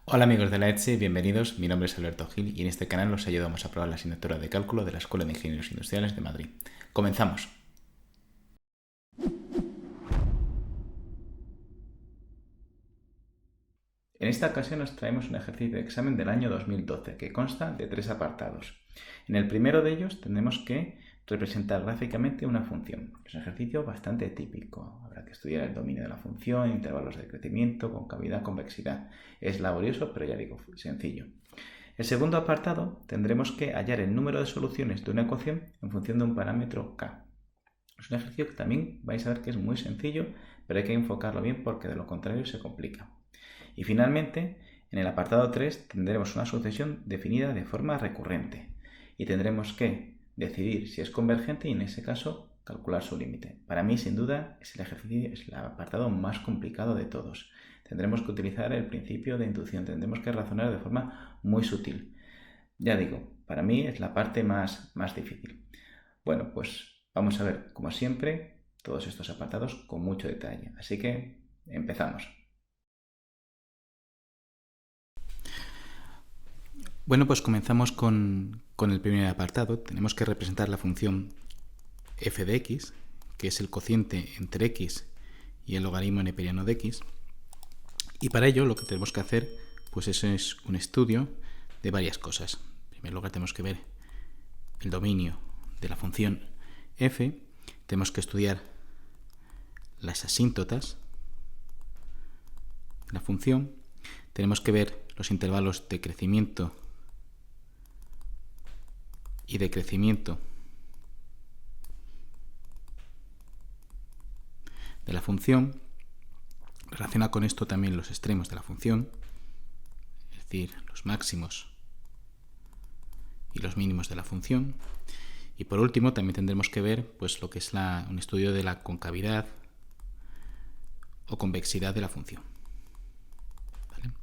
Hola amigos de la ETSI, bienvenidos. Mi nombre es Alberto Gil y en este canal os ayudamos a probar la asignatura de cálculo de la Escuela de Ingenieros Industriales de Madrid. Comenzamos. En esta ocasión os traemos un ejercicio de examen del año 2012 que consta de 3 apartados. En el primero de ellos tendremos que representar gráficamente una función. Es un ejercicio bastante típico. Habrá que estudiar el dominio de la función, intervalos de crecimiento, concavidad, convexidad. Es laborioso, pero ya digo, sencillo. El segundo apartado tendremos que hallar el número de soluciones de una ecuación en función de un parámetro k. Es un ejercicio que también vais a ver que es muy sencillo, pero hay que enfocarlo bien porque de lo contrario se complica. Y finalmente, en el apartado 3 tendremos una sucesión definida de forma recurrente y tendremos que decidir si es convergente y en ese caso calcular su límite. Para mí, sin duda, es el apartado más complicado de todos. Tendremos que utilizar el principio de inducción, tendremos que razonar de forma muy sutil. Ya digo, para mí es la parte más difícil. Bueno, pues vamos a ver, como siempre, todos estos apartados con mucho detalle. Así que empezamos. Bueno, pues comenzamos con el primer apartado. Tenemos que representar la función f de x, que es el cociente entre x y el logaritmo neperiano de x. Y para ello lo que tenemos que hacer pues eso es un estudio de varias cosas. En primer lugar tenemos que ver el dominio de la función f, tenemos que estudiar las asíntotas de la función, tenemos que ver los intervalos de crecimiento y decrecimiento de la función. Relaciona con esto también los extremos de la función, es decir, los máximos y los mínimos de la función. Y por último también tendremos que ver pues, lo que es un estudio de la concavidad o convexidad de la función. ¿Vale?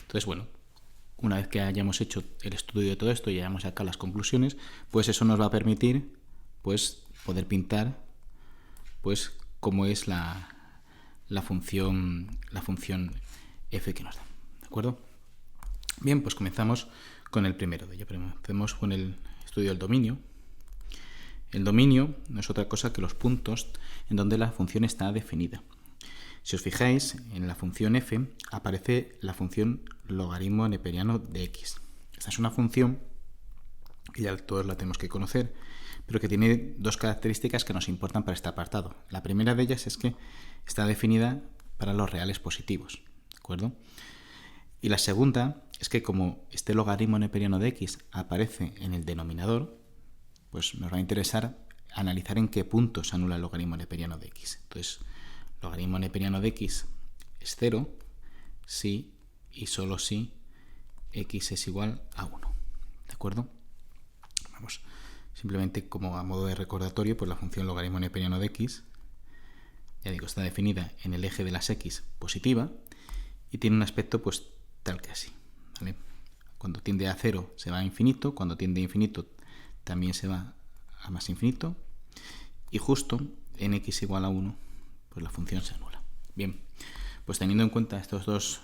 Entonces, bueno, una vez que hayamos hecho el estudio de todo esto y hayamos sacado las conclusiones, pues eso nos va a permitir pues, poder pintar pues, cómo es la función f que nos da. ¿De acuerdo? Bien, pues comenzamos con el primero de ello. Empecemos con el estudio del dominio. El dominio no es otra cosa que los puntos en donde la función está definida. Si os fijáis, en la función f aparece la función logaritmo neperiano de x. Esta es una función que ya todos la tenemos que conocer, pero que tiene dos características que nos importan para este apartado. La primera de ellas es que está definida para los reales positivos, ¿de acuerdo? Y la segunda es que como este logaritmo neperiano de x aparece en el denominador, pues nos va a interesar analizar en qué punto se anula el logaritmo neperiano de x. Entonces, logaritmo neperiano de x es 0 si y solo si x es igual a 1. ¿De acuerdo? Vamos, simplemente como a modo de recordatorio, pues la función logaritmo neperiano de x, ya digo, está definida en el eje de las x positiva y tiene un aspecto pues tal que así. ¿Vale? Cuando tiende a 0 se va a infinito, cuando tiende a infinito también se va a más infinito y justo en x igual a 1 pues la función se anula. Bien, pues teniendo en cuenta estas dos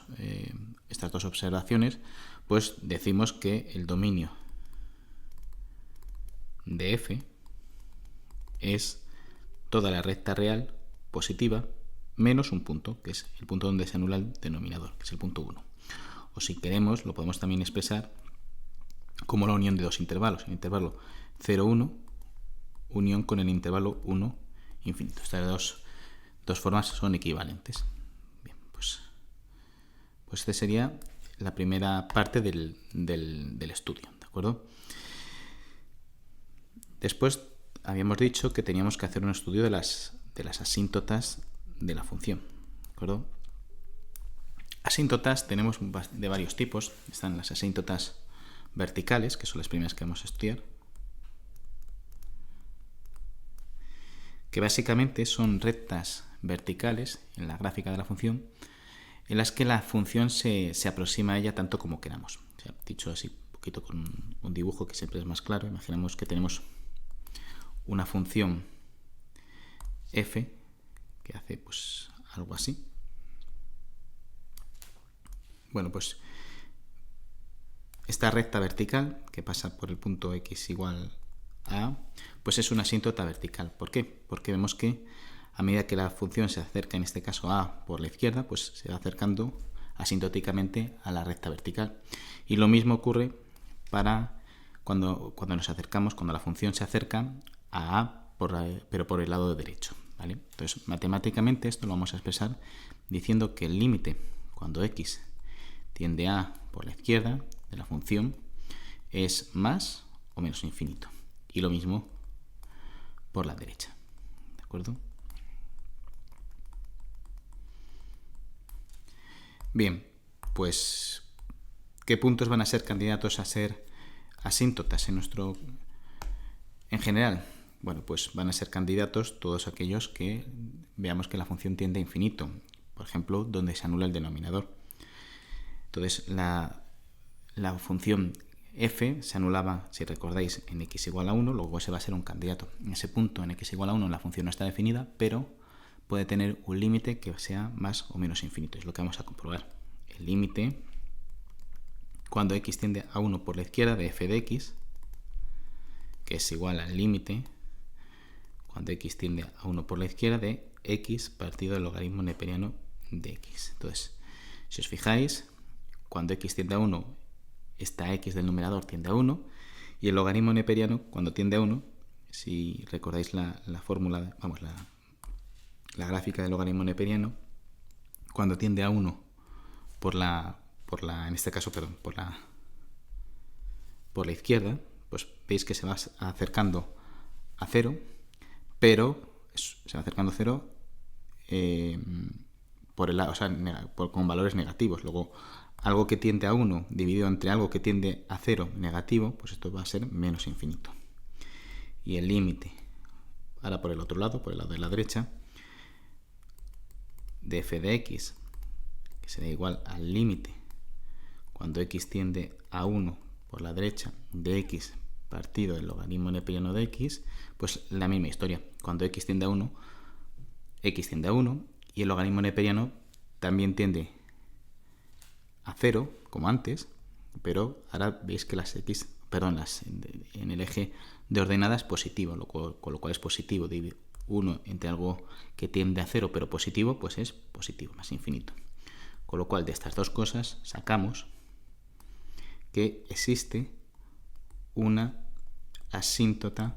observaciones, pues decimos que el dominio de f es toda la recta real positiva menos un punto, que es el punto donde se anula el denominador, que es el punto 1. O si queremos, lo podemos también expresar como la unión de dos intervalos, el intervalo 0, 1, unión con el intervalo 1, infinito. Estas dos formas son equivalentes. Bien, pues esta sería la primera parte del estudio, ¿de acuerdo? Después habíamos dicho que teníamos que hacer un estudio de las asíntotas de la función, ¿de acuerdo? Asíntotas tenemos de varios tipos. Están las asíntotas verticales, que son las primeras que vamos a estudiar, que básicamente son rectas verticales en la gráfica de la función, en las que la función se aproxima a ella tanto como queramos. O sea, dicho así, un poquito con un dibujo que siempre es más claro, imaginamos que tenemos una función f que hace pues algo así. Bueno, pues esta recta vertical que pasa por el punto x igual a, pues es una asíntota vertical. ¿Por qué? Porque vemos que a medida que la función se acerca, en este caso a por la izquierda, pues se va acercando asintóticamente a la recta vertical. Y lo mismo ocurre para cuando nos acercamos, cuando la función se acerca a pero por el lado derecho, ¿vale? Entonces, matemáticamente esto lo vamos a expresar diciendo que el límite cuando x tiende a por la izquierda de la función es más o menos infinito. Y lo mismo por la derecha, ¿de acuerdo? Bien, pues ¿qué puntos van a ser candidatos a ser asíntotas en general? Bueno, pues van a ser candidatos todos aquellos que veamos que la función tiende a infinito. Por ejemplo, donde se anula el denominador. Entonces, la función f se anulaba, si recordáis, en x igual a 1, luego ese va a ser un candidato. En ese punto, en x igual a 1, la función no está definida, pero puede tener un límite que sea más o menos infinito. Es lo que vamos a comprobar. El límite, cuando x tiende a 1 por la izquierda, de f de x, que es igual al límite, cuando x tiende a 1 por la izquierda, de x partido del logaritmo neperiano de x. Entonces, si os fijáis, cuando x tiende a 1, esta x del numerador tiende a 1, y el logaritmo neperiano, cuando tiende a 1, si recordáis la fórmula, vamos, la gráfica del logaritmo neperiano, cuando tiende a 1 en este caso, perdón, por la izquierda, pues veis que se va acercando a 0, pero se va acercando a 0 con valores negativos. Luego, algo que tiende a 1 dividido entre algo que tiende a 0 negativo, pues esto va a ser menos infinito. Y el límite, ahora por el otro lado, por el lado de la derecha, de f de x, que será igual al límite cuando x tiende a 1 por la derecha de x partido del logaritmo neperiano de x, pues la misma historia. Cuando x tiende a 1, x tiende a 1 y el logaritmo neperiano también tiende a 0, como antes, pero ahora veis que en el eje de ordenada es positivo, con lo cual es positivo. Dividir 1 entre algo que tiende a 0 pero positivo, pues es positivo, más infinito. Con lo cual, de estas dos cosas sacamos que existe una asíntota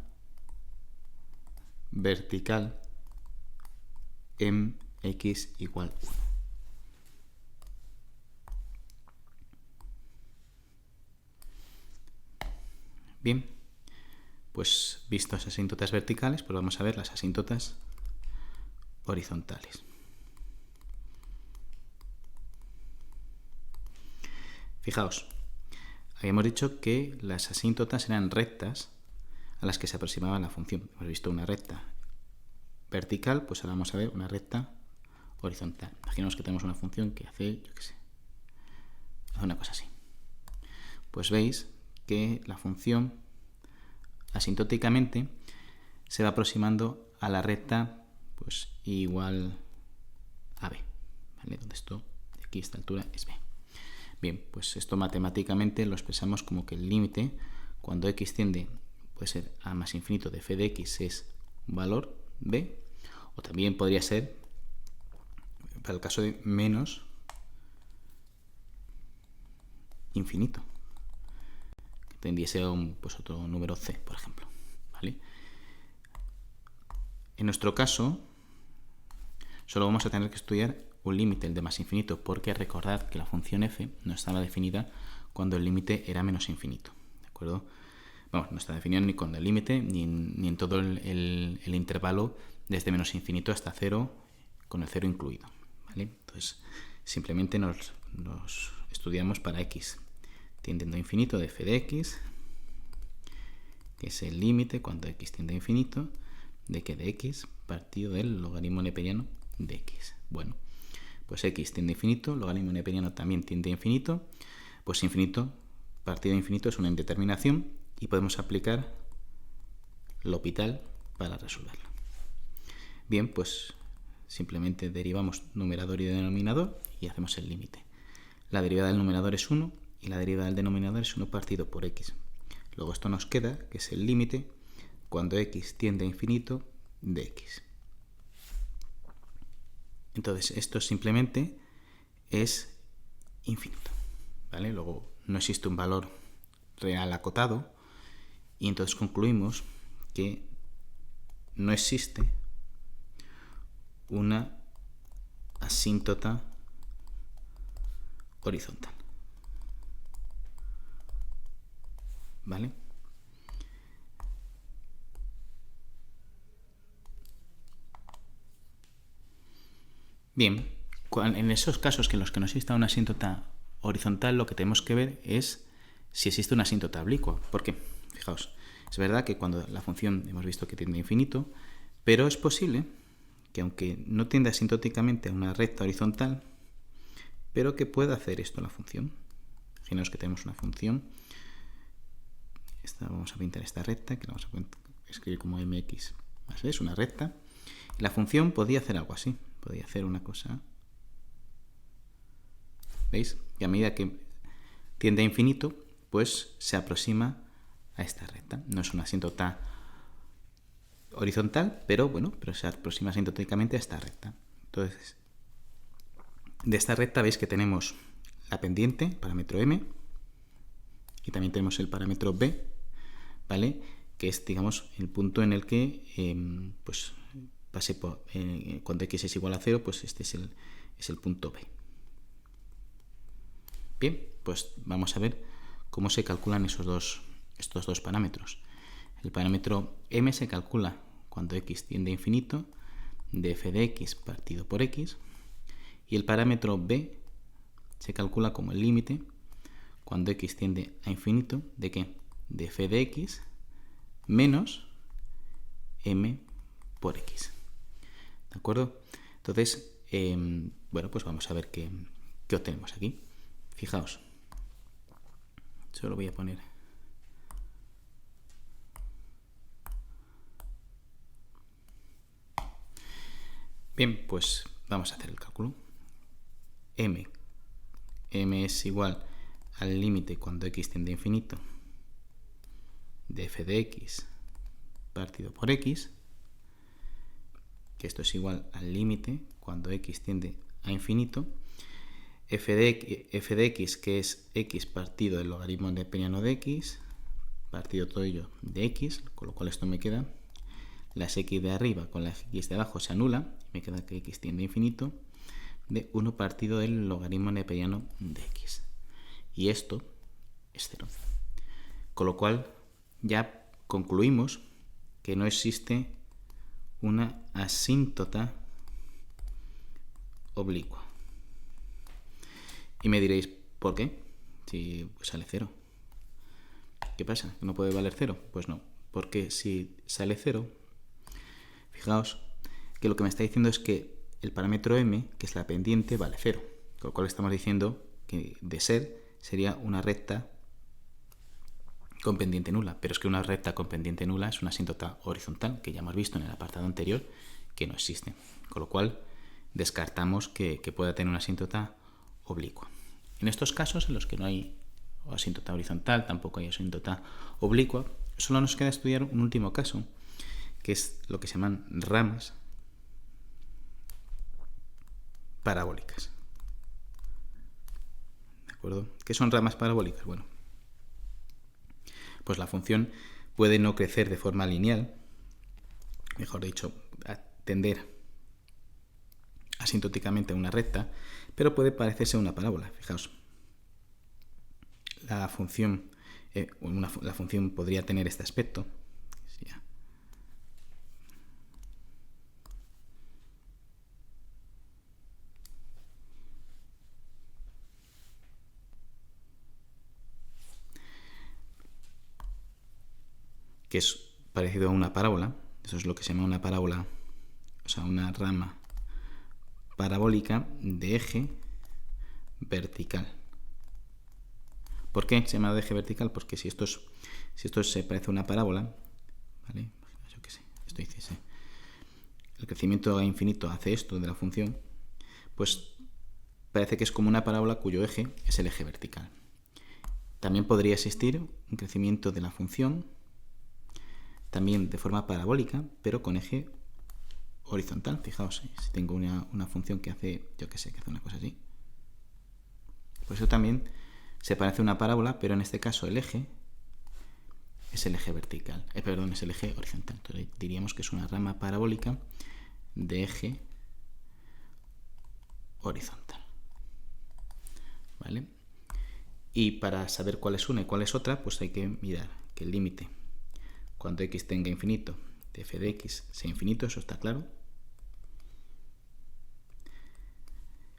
vertical en x igual 1. Bien, pues vistas asíntotas verticales, pues vamos a ver las asíntotas horizontales. Fijaos, habíamos dicho que las asíntotas eran rectas a las que se aproximaba la función. Hemos visto una recta vertical, pues ahora vamos a ver una recta horizontal. Imaginemos que tenemos una función que hace, hace una cosa así. Pues veis que la función asintóticamente se va aproximando a la recta pues igual a b, ¿vale? Donde esto de aquí a esta altura es b. Bien, pues esto matemáticamente lo expresamos como que el límite cuando x tiende puede ser a más infinito de f de x es un valor b, o también podría ser, para el caso de menos infinito, que tendiese a otro número c, por ejemplo, ¿vale? En nuestro caso, solo vamos a tener que estudiar un límite, el de más infinito, porque recordad que la función f no estaba definida cuando el límite era menos infinito, ¿de acuerdo? Bueno, no está definido ni con el límite ni en todo el intervalo desde menos infinito hasta 0, con el 0 incluido, ¿vale? Entonces, simplemente nos estudiamos para x tiendiendo a infinito de f de x, que es el límite cuando x tiende a infinito de que de x partido del logaritmo neperiano de x. Bueno, pues x tiende a infinito, logaritmo neperiano también tiende a infinito, pues infinito partido de infinito es una indeterminación y podemos aplicar L'Hopital para resolverlo. Bien, pues simplemente derivamos numerador y denominador y hacemos el límite. La derivada del numerador es 1 y la derivada del denominador es 1 partido por x. Luego esto nos queda, que es el límite cuando x tiende a infinito de x. Entonces esto simplemente es infinito, ¿vale? Luego no existe un valor real acotado y entonces concluimos que no existe una asíntota horizontal, ¿vale? Bien, en esos casos en los que no exista una asíntota horizontal, lo que tenemos que ver es si existe una asíntota oblicua. ¿Por qué? Fijaos, es verdad que cuando la función hemos visto que tiende a infinito, pero es posible que aunque no tienda asintóticamente a una recta horizontal, pero que pueda hacer esto la función. Imaginaos que tenemos una función, vamos a pintar esta recta, que la vamos a escribir como mx más b, es una recta, y la función podría hacer algo así, podría hacer una cosa, ¿veis? Que a medida que tiende a infinito, pues se aproxima a esta recta. No es una asíntota horizontal, pero bueno, pero se aproxima asintóticamente a esta recta. Entonces, de esta recta veis que tenemos la pendiente, parámetro m, y también tenemos el parámetro b, ¿vale? Que es, digamos, el punto en el que pues pase por, cuando x es igual a 0, pues este es el punto b. Bien, pues vamos a ver cómo se calculan estos dos parámetros. El parámetro m se calcula cuando x tiende a infinito de f de x partido por x, y el parámetro b se calcula como el límite cuando x tiende a infinito de ¿qué? De f de x menos m por x. ¿De acuerdo? Entonces, bueno, pues vamos a ver qué obtenemos aquí. Fijaos, solo voy a poner bien, pues vamos a hacer el cálculo. M es igual al límite cuando x tiende a infinito de f de x partido por x, que esto es igual al límite cuando x tiende a infinito, f de x, que es x partido del logaritmo neperiano de x, partido todo ello de x, con lo cual esto me queda, las x de arriba con las x de abajo se anula, me queda que x tiende a infinito, de 1 partido del logaritmo neperiano de x. Y esto es 0. Con lo cual ya concluimos que no existe una asíntota oblicua. Y me diréis, ¿por qué? Si sale 0. ¿Qué pasa? ¿Que no puede valer 0? Pues no, porque si sale 0, fijaos que lo que me está diciendo es que el parámetro m, que es la pendiente, vale 0. Con lo cual estamos diciendo que de ser sería una recta con pendiente nula. Pero es que una recta con pendiente nula es una asíntota horizontal, que ya hemos visto en el apartado anterior que no existe. Con lo cual descartamos que pueda tener una asíntota oblicua. En estos casos en los que no hay asíntota horizontal, tampoco hay asíntota oblicua, solo nos queda estudiar un último caso, que es lo que se llaman ramas parabólicas. ¿De acuerdo? ¿Qué son ramas parabólicas? Bueno, pues la función puede no crecer de forma lineal, mejor dicho, tender asintóticamente a una recta, pero puede parecerse a una parábola. Fijaos, la función podría tener este aspecto. Que es parecido a una parábola. Eso es lo que se llama una parábola, o sea, una rama parabólica de eje vertical. ¿Por qué se llama de eje vertical? Porque si esto se parece a una parábola, ¿vale? Yo qué sé, esto dice, el crecimiento a infinito hace esto de la función, pues parece que es como una parábola cuyo eje es el eje vertical. También podría existir un crecimiento de la función, también de forma parabólica, pero con eje horizontal. Fijaos, si tengo una función que hace, yo qué sé, que hace una cosa así, pues eso también se parece a una parábola, pero en este caso el eje es el eje vertical, perdón, es el eje horizontal. Entonces diríamos que es una rama parabólica de eje horizontal. ¿Vale? Y para saber cuál es una y cuál es otra, pues hay que mirar que el límite cuando x tenga infinito de f de x sea infinito, eso está claro.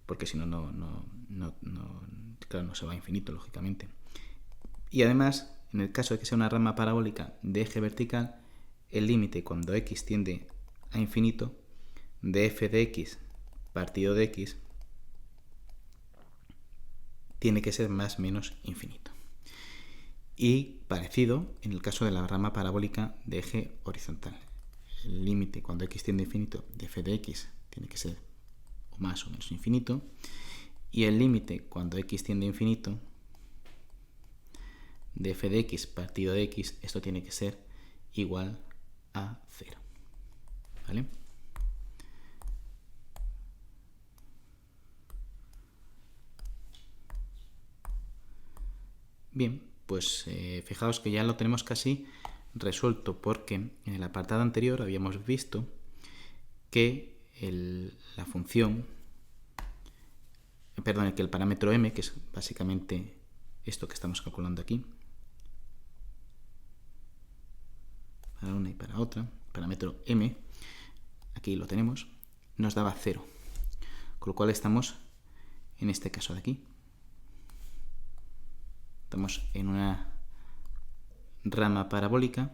Porque si no, claro, no se va a infinito, lógicamente. Y además, en el caso de que sea una rama parabólica de eje vertical, el límite cuando x tiende a infinito de f de x partido de x tiene que ser más menos infinito. Y parecido en el caso de la rama parabólica de eje horizontal. El límite cuando x tiende a infinito de f de x tiene que ser o más o menos infinito. Y el límite cuando x tiende a infinito de f de x partido de x, esto tiene que ser igual a 0. ¿Vale? Bien, pues fijaos que ya lo tenemos casi resuelto, porque en el apartado anterior habíamos visto que la función, perdón, que el parámetro m, que es básicamente esto que estamos calculando aquí, para una y para otra, parámetro m, aquí lo tenemos, nos daba 0, con lo cual estamos en este caso de aquí. Estamos en una rama parabólica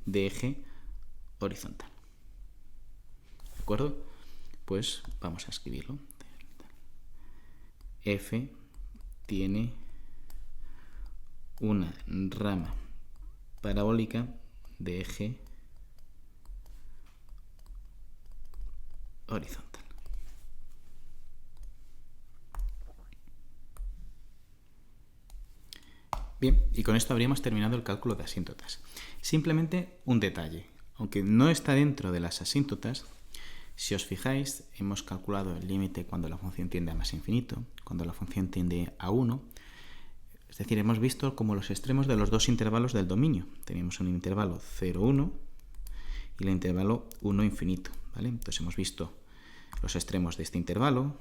de eje horizontal. ¿De acuerdo? Pues vamos a escribirlo. F tiene una rama parabólica de eje horizontal. Bien, y con esto habríamos terminado el cálculo de asíntotas. Simplemente un detalle. Aunque no está dentro de las asíntotas, si os fijáis, hemos calculado el límite cuando la función tiende a más infinito, cuando la función tiende a 1. Es decir, hemos visto como los extremos de los dos intervalos del dominio. Teníamos un intervalo 0, 1 y el intervalo 1, infinito. ¿Vale? Entonces hemos visto los extremos de este intervalo,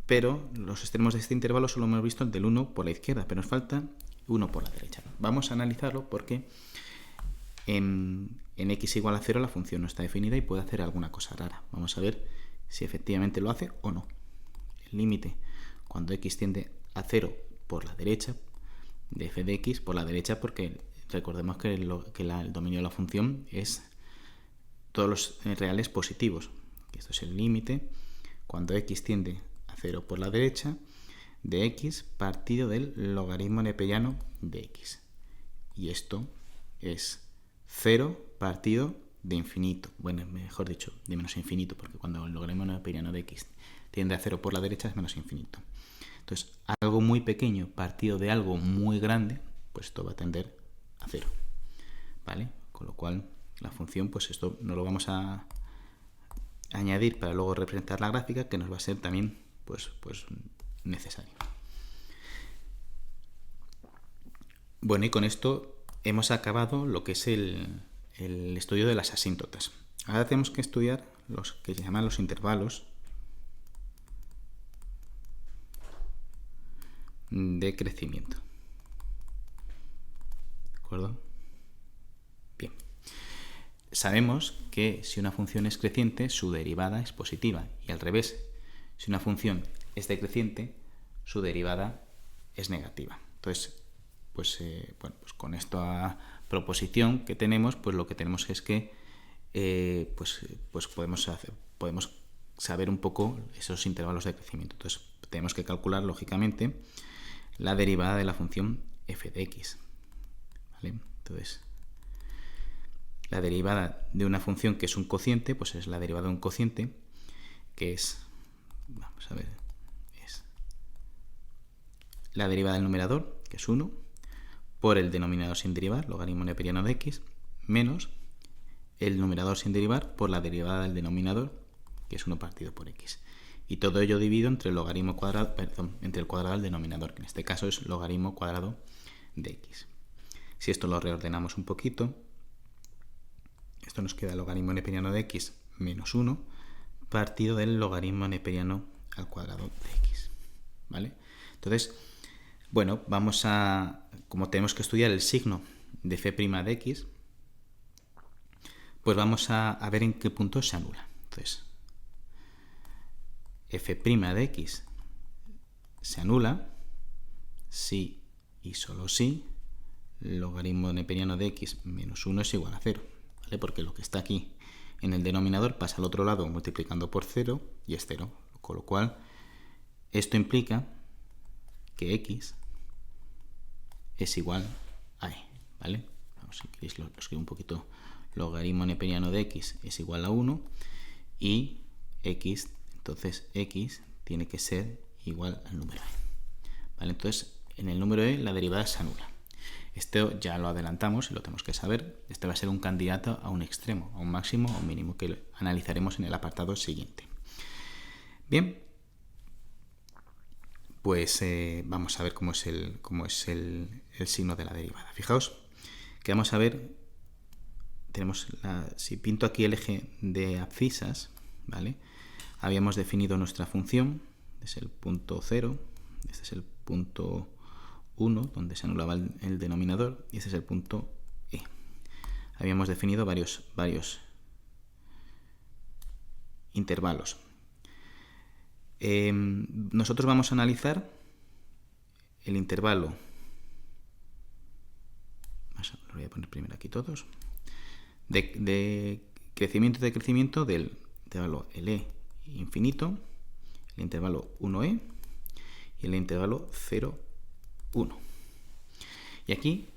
pero los extremos de este intervalo solo hemos visto el del 1 por la izquierda, pero nos falta 1 por la derecha. Vamos a analizarlo porque en x igual a 0 la función no está definida y puede hacer alguna cosa rara. Vamos a ver si efectivamente lo hace o no. El límite cuando x tiende a 0 por la derecha, de f de x por la derecha, porque recordemos que el dominio de la función es todos los reales positivos. Esto es el límite cuando x tiende a 0 por la derecha de x partido del logaritmo neperiano de x. Y esto es 0 partido de infinito. Bueno, mejor dicho, de menos infinito, porque cuando el logaritmo neperiano de x tiende a 0 por la derecha es menos infinito. Entonces, algo muy pequeño partido de algo muy grande, pues esto va a tender a 0. ¿Vale? Con lo cual, la función, pues esto no lo vamos a añadir para luego representar la gráfica, que nos va a ser también pues necesario. Bueno, y con esto hemos acabado lo que es el estudio de las asíntotas. Ahora tenemos que estudiar los que se llaman los intervalos de crecimiento. ¿De acuerdo? Bien. Sabemos que si una función es creciente, su derivada es positiva, y al revés, si una función es decreciente, su derivada es negativa. Entonces, pues con esta proposición que tenemos, pues lo que tenemos es que podemos saber un poco esos intervalos de crecimiento. Entonces, tenemos que calcular, lógicamente, la derivada de la función f de x. ¿Vale? Entonces, la derivada de una función que es un cociente, pues es la derivada de un cociente, que es, vamos a ver, es la derivada del numerador, que es 1, por el denominador sin derivar, logaritmo neperiano de x, menos el numerador sin derivar por la derivada del denominador, que es 1 partido por x. Y todo ello dividido entre el logaritmo cuadrado, entre el cuadrado del denominador, que en este caso es logaritmo cuadrado de x. Si esto lo reordenamos un poquito, esto nos queda logaritmo neperiano de x menos 1 partido del logaritmo neperiano al cuadrado de x. ¿Vale? Entonces, bueno, vamos a, como tenemos que estudiar el signo de f' de x, pues vamos a ver en qué punto se anula. Entonces, f' de x se anula si y solo si logaritmo neperiano de x menos 1 es igual a 0, ¿vale? Porque lo que está aquí en el denominador pasa al otro lado multiplicando por 0 y es 0, con lo cual esto implica que x es igual a e, ¿vale? Vamos, si queréis lo escribo un poquito. Logaritmo neperiano de x es igual a 1 y x, entonces x tiene que ser igual al número e. ¿Vale? Entonces, en el número e la derivada se anula. Esto ya lo adelantamos y lo tenemos que saber. Este va a ser un candidato a un extremo, a un máximo o a un mínimo, que analizaremos en el apartado siguiente. Bien, pues vamos a ver cómo es el signo de la derivada. Fijaos que vamos a ver, si pinto aquí el eje de abscisas, ¿vale? Habíamos definido nuestra función, es el punto 0, este es el punto 1, donde se anulaba el denominador, y este es el punto e. Habíamos definido varios intervalos. Nosotros vamos a analizar el intervalo, lo voy a poner primero aquí todos, de crecimiento y decrecimiento del intervalo e infinito, el intervalo 1e y el intervalo 0, 1. Y aquí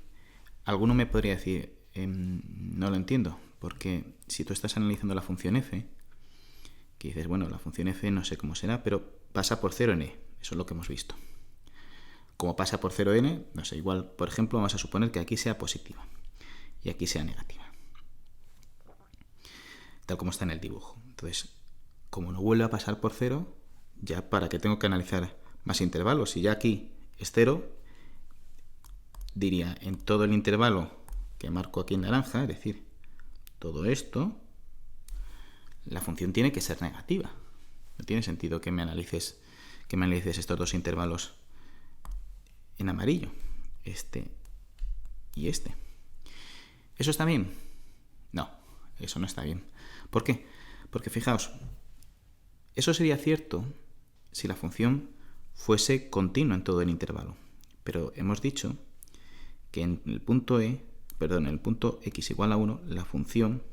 alguno me podría decir, no lo entiendo, porque si tú estás analizando la función f, que dices, bueno, la función f no sé cómo será, pero pasa por 0 en e, eso es lo que hemos visto. Como pasa por 0 en e, no sé, igual, por ejemplo, vamos a suponer que aquí sea positiva y aquí sea negativa, tal como está en el dibujo. Entonces, como no vuelve a pasar por 0, ya para qué tengo que analizar más intervalos. Si ya aquí es 0, diría en todo el intervalo que marco aquí en naranja, es decir, todo esto, la función tiene que ser negativa. No tiene sentido que me analices estos dos intervalos en amarillo, este y este. ¿Eso está bien? No, eso no está bien. ¿Por qué? Porque fijaos, eso sería cierto si la función fuese continua en todo el intervalo. Pero hemos dicho que en el punto en el punto x igual a 1, la función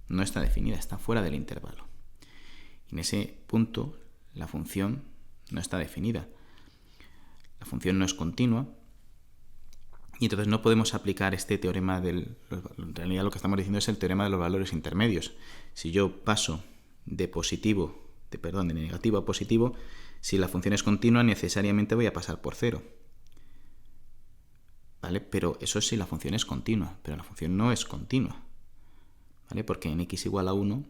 no está definida, está fuera del intervalo. Y en ese punto la función no está definida. La función no es continua y entonces no podemos aplicar este teorema en realidad lo que estamos diciendo es el teorema de los valores intermedios. Si yo paso de negativo a positivo, si la función es continua necesariamente voy a pasar por 0. ¿Vale? Pero eso es si la función es continua, pero la función no es continua, ¿vale? Porque en x igual a 1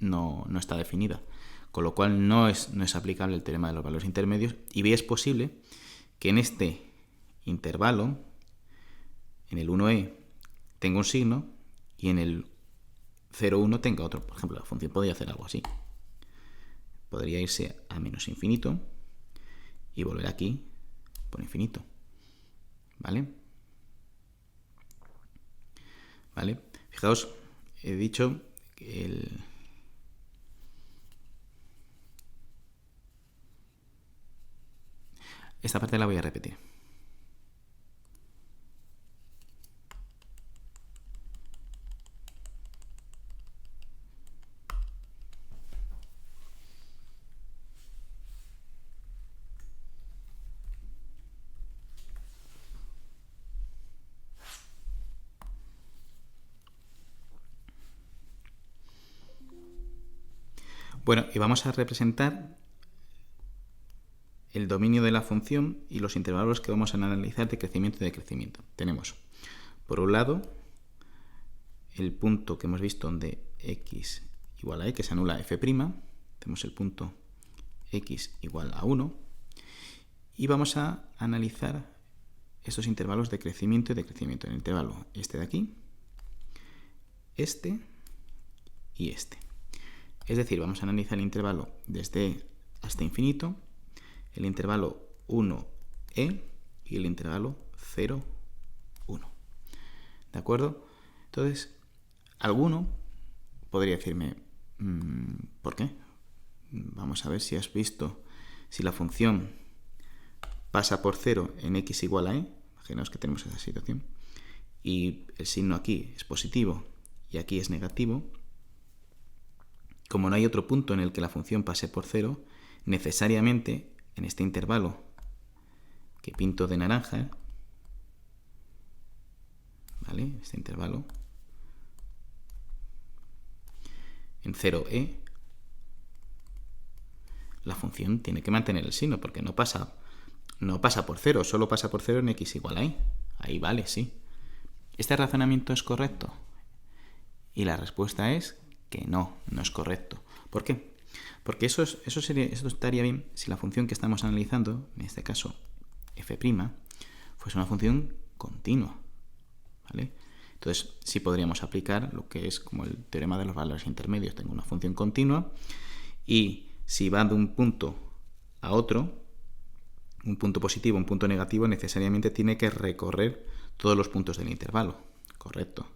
no está definida, con lo cual no es aplicable el teorema de los valores intermedios y bien es posible que en este intervalo, en el 1e, tenga un signo y en el 0,1 tenga otro. Por ejemplo, la función podría hacer algo así. Podría irse a menos infinito y volver aquí por infinito. ¿Vale? ¿Vale? Fijaos, he dicho que esta parte la voy a repetir. Bueno, y vamos a representar el dominio de la función y los intervalos que vamos a analizar de crecimiento y decrecimiento. Tenemos, por un lado, el punto que hemos visto donde x igual a e, que se anula f'. Tenemos el punto x igual a 1. Y vamos a analizar estos intervalos de crecimiento y decrecimiento. El intervalo este de aquí, este y este. Es decir, vamos a analizar el intervalo desde e hasta infinito, el intervalo 1e y el intervalo 0, 1. ¿De acuerdo? Entonces, alguno podría decirme, ¿por qué? Vamos a ver si has visto, si la función pasa por 0 en x igual a e, imaginaos que tenemos esa situación, y el signo aquí es positivo y aquí es negativo. Como no hay otro punto en el que la función pase por 0, necesariamente en este intervalo que pinto de naranja, ¿vale? Este intervalo en 0e, la función tiene que mantener el signo porque no pasa por 0, solo pasa por 0 en x igual a e. Ahí vale, sí. ¿Este razonamiento es correcto? Y la respuesta es que no es correcto. ¿Por qué? Porque eso estaría bien si la función que estamos analizando, en este caso f', fuese una función continua, ¿vale? Entonces sí podríamos aplicar lo que es como el teorema de los valores intermedios. Tengo una función continua y si va de un punto a otro, un punto positivo, un punto negativo, necesariamente tiene que recorrer todos los puntos del intervalo. Correcto.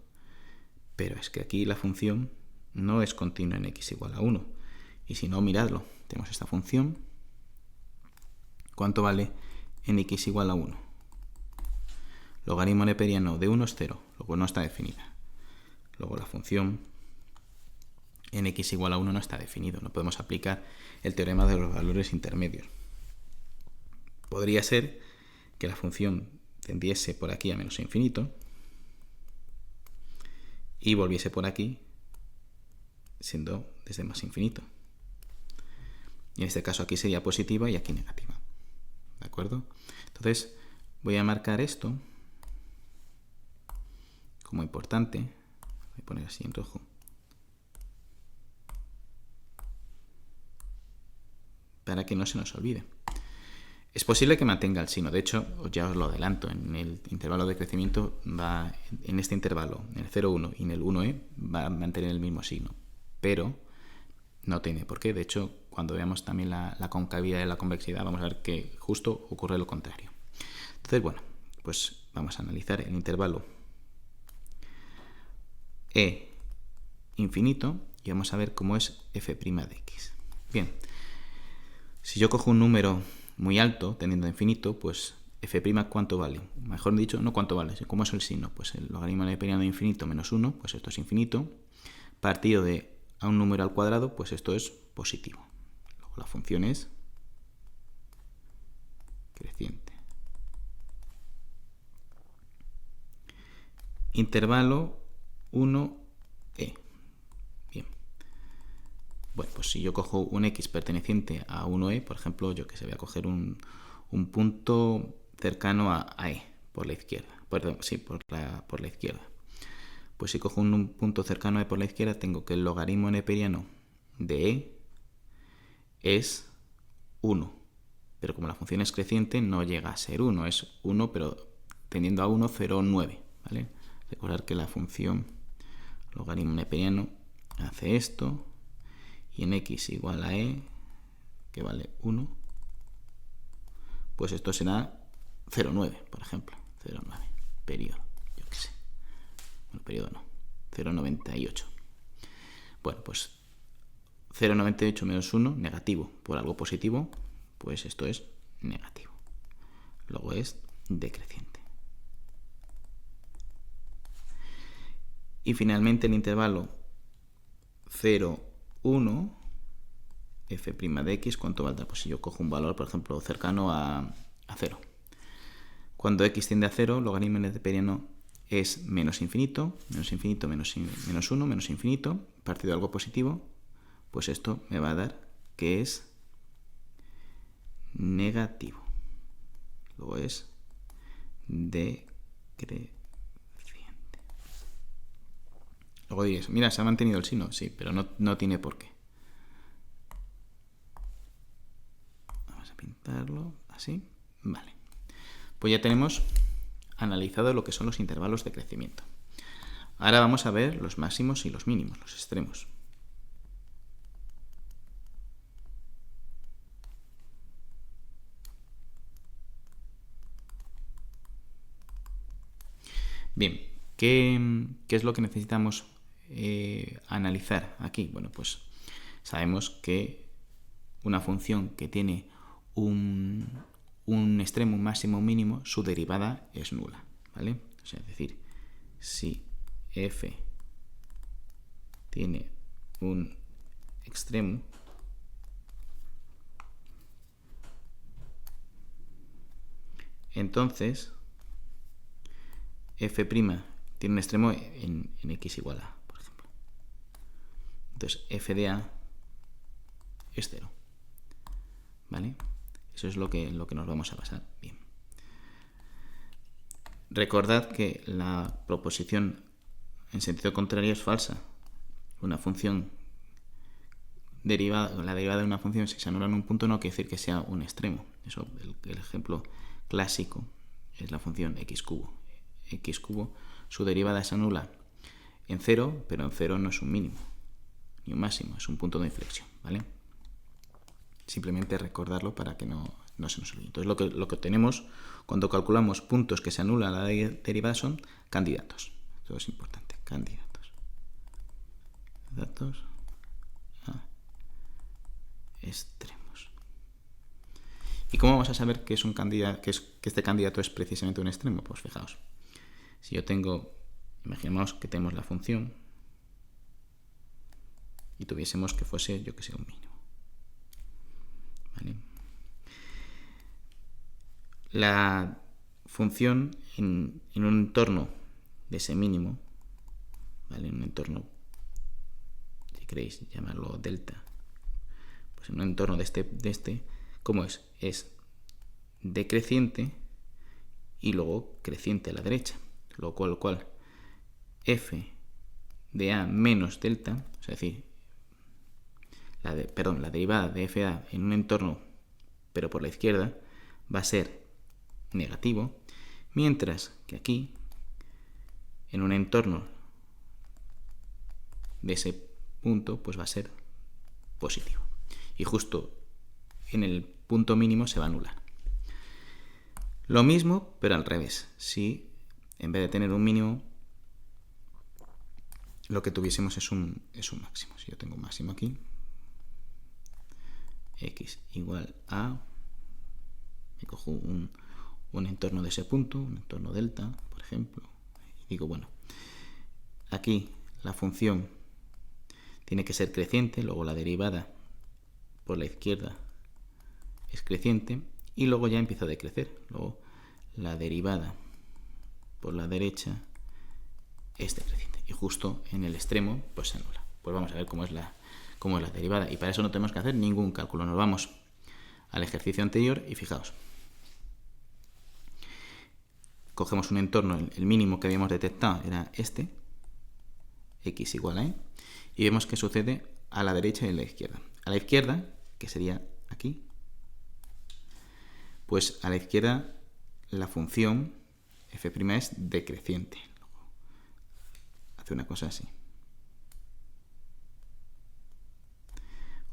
Pero es que aquí la función no es continua en x igual a 1. Y si no, miradlo. Tenemos esta función. ¿Cuánto vale en x igual a 1? Logaritmo neperiano de 1 es 0, luego no está definida. Luego la función en x igual a 1 no está definido. No podemos aplicar el teorema de los valores intermedios. Podría ser que la función tendiese por aquí a menos infinito y volviese por aquí siendo desde más infinito. Y en este caso aquí sería positiva y aquí negativa. ¿De acuerdo? Entonces voy a marcar esto como importante. Voy a poner así en rojo. Para que no se nos olvide. Es posible que mantenga el signo. De hecho, ya os lo adelanto, en el intervalo de crecimiento va, en este intervalo, en el 0,1 y en el 1e, va a mantener el mismo signo. Pero no tiene por qué. De hecho, cuando veamos también la concavidad y la convexidad, vamos a ver que justo ocurre lo contrario. Entonces, bueno, pues vamos a analizar el intervalo e infinito y vamos a ver cómo es f' de x. Bien, si yo cojo un número muy alto, tendiendo a infinito, pues f' ¿cuánto vale? Mejor dicho, no cuánto vale, ¿cómo es el signo? Pues el logaritmo neperiano de infinito menos 1, pues esto es infinito, partido de a un número al cuadrado, pues esto es positivo. Luego la función es creciente. Intervalo 1e. Bien. Bueno, pues si yo cojo un x perteneciente a 1e, por ejemplo, yo que sé, voy a coger un punto cercano a e, por la izquierda. Perdón, sí, por la izquierda. Pues si cojo un punto cercano a e por la izquierda, tengo que el logaritmo neperiano de e es 1. Pero como la función es creciente, no llega a ser 1. Es 1, pero tendiendo a 1, 0,9. ¿Vale? Recordar que la función logaritmo neperiano hace esto. Y en x igual a e, que vale 1, pues esto será 0,9, por ejemplo. 0,9. Periodo, yo qué sé. Bueno, periodo no. 0,98. Bueno, pues 0,98 menos 1, negativo. Por algo positivo, pues esto es negativo. Luego es decreciente. Y finalmente el intervalo 0,1, f' de x, ¿cuánto valdrá? Pues si yo cojo un valor, por ejemplo, cercano a 0. Cuando x tiende a 0, logaritmo neperiano es menos infinito, menos infinito, menos 1, menos infinito, partido de algo positivo, pues esto me va a dar que es negativo. Luego es decreciente. Luego diréis, mira, se ha mantenido el signo. Sí, pero no tiene por qué. Vamos a pintarlo así. Vale. Pues ya tenemos analizado lo que son los intervalos de crecimiento. Ahora vamos a ver los máximos y los mínimos, los extremos. Bien, ¿qué es lo que necesitamos analizar aquí? Bueno, pues sabemos que una función que tiene un extremo, un máximo, un mínimo, su derivada es nula, ¿vale? O sea, es decir, si f tiene un extremo, entonces f' tiene un extremo en x igual a, por ejemplo. Entonces f de a es 0. ¿Vale? Eso es lo que nos vamos a basar. Bien. Recordad que la proposición en sentido contrario es falsa. Una función derivada, la derivada de una función, si se anula en un punto, no quiere decir que sea un extremo. Eso, el ejemplo clásico es la función x cubo. X cubo, su derivada se anula en 0, pero en 0 no es un mínimo ni un máximo, es un punto de inflexión, ¿vale? Simplemente recordarlo para que no se nos olvide. Entonces lo que tenemos cuando calculamos puntos que se anulan a la derivada son candidatos. Esto es importante, candidatos. Datos a extremos. ¿Y cómo vamos a saber que es un candidato, que este candidato es precisamente un extremo? Pues fijaos, si yo tengo, imaginemos que tenemos la función y tuviésemos que fuese, yo que sé, un mínimo. ¿Vale? La función en un entorno de ese mínimo, ¿vale? En un entorno, si queréis llamarlo delta, pues en un entorno de este, ¿cómo es? Es decreciente y luego creciente a la derecha, lo cual f de a menos delta, es decir, la derivada de f de a en un entorno pero por la izquierda va a ser negativo, mientras que aquí en un entorno de ese punto pues va a ser positivo y justo en el punto mínimo se va a anular. Lo mismo pero al revés, si en vez de tener un mínimo lo que tuviésemos es un máximo. Si yo tengo un máximo aquí, x igual a, me cojo un entorno de ese punto, un entorno delta, por ejemplo, y digo, bueno, aquí la función tiene que ser creciente, luego la derivada por la izquierda es creciente y luego ya empieza a decrecer, luego la derivada por la derecha es decreciente y justo en el extremo pues se anula. Pues vamos a ver cómo es la derivada y para eso no tenemos que hacer ningún cálculo, nos vamos al ejercicio anterior y fijaos, cogemos un entorno, el mínimo que habíamos detectado era este, x igual a e, y vemos qué sucede a la derecha y a la izquierda. A la izquierda, que sería aquí, pues a la izquierda la función f' es decreciente. Hace una cosa así.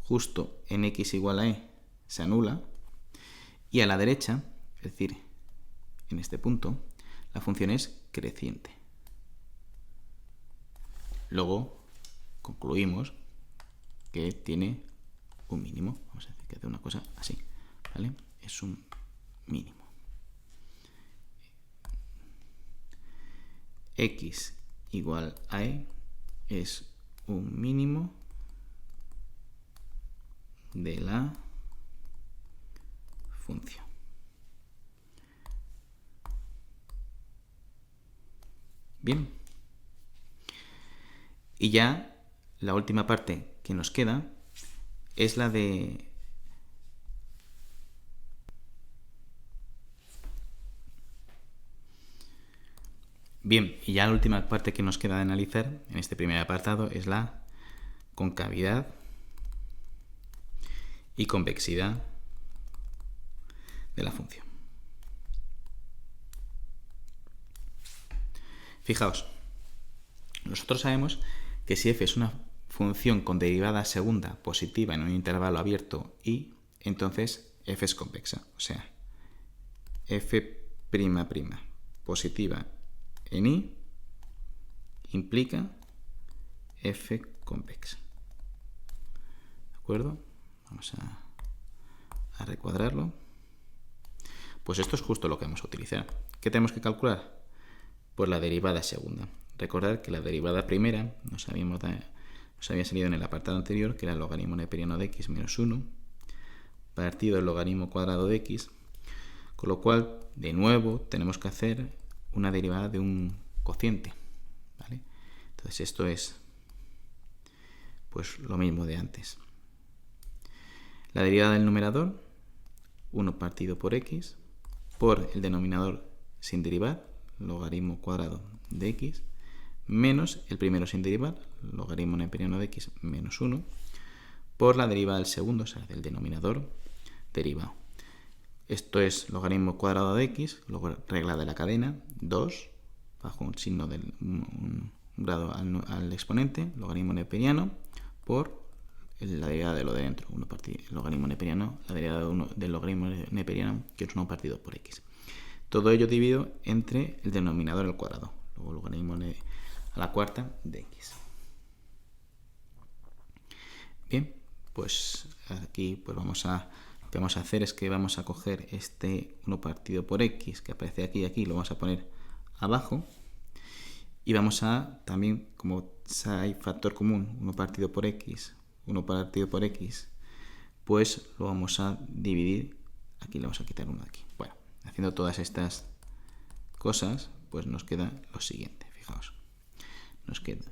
Justo en x igual a e se anula y a la derecha, es decir, en este punto, la función es creciente. Luego concluimos que tiene un mínimo. Vamos a decir que hace una cosa así, ¿vale? Es un mínimo. X igual a e es un mínimo de la función. Bien. Y ya la última parte que nos queda es la de Bien, y ya la última parte que nos queda de analizar en este primer apartado es la concavidad y convexidad de la función. Fijaos, nosotros sabemos que si f es una función con derivada segunda positiva en un intervalo abierto y, entonces f es convexa. O sea, f' positiva en i implica f convexa. ¿De acuerdo? Vamos a recuadrarlo. Pues esto es justo lo que vamos a utilizar. ¿Qué tenemos que calcular? Pues la derivada segunda. Recordad que la derivada primera nos había salido en el apartado anterior, que era el logaritmo neperiano de x menos 1 partido del logaritmo cuadrado de x, con lo cual, de nuevo, tenemos que hacer una derivada de un cociente, ¿vale? Entonces esto es pues lo mismo de antes. La derivada del numerador, 1 partido por x, por el denominador sin derivar, logaritmo cuadrado de x, menos el primero sin derivar, logaritmo neperiano de x menos 1, por la derivada del segundo, o sea, del denominador derivado. Esto es logaritmo cuadrado de x, luego regla de la cadena, 2, bajo un signo del un grado al exponente, logaritmo neperiano, por la derivada de lo de dentro, 1 partido, el logaritmo neperiano, la derivada del logaritmo neperiano, que es 1 partido por x. Todo ello dividido entre el denominador al cuadrado, luego logaritmo a la cuarta de x. Bien, pues aquí pues lo que vamos a hacer es que vamos a coger este 1 partido por x que aparece aquí y aquí, lo vamos a poner abajo y vamos a también, como hay factor común, 1 partido por x, 1 partido por x, pues lo vamos a dividir, aquí le vamos a quitar 1 de aquí. Bueno, haciendo todas estas cosas, pues nos queda lo siguiente, fijaos. Nos queda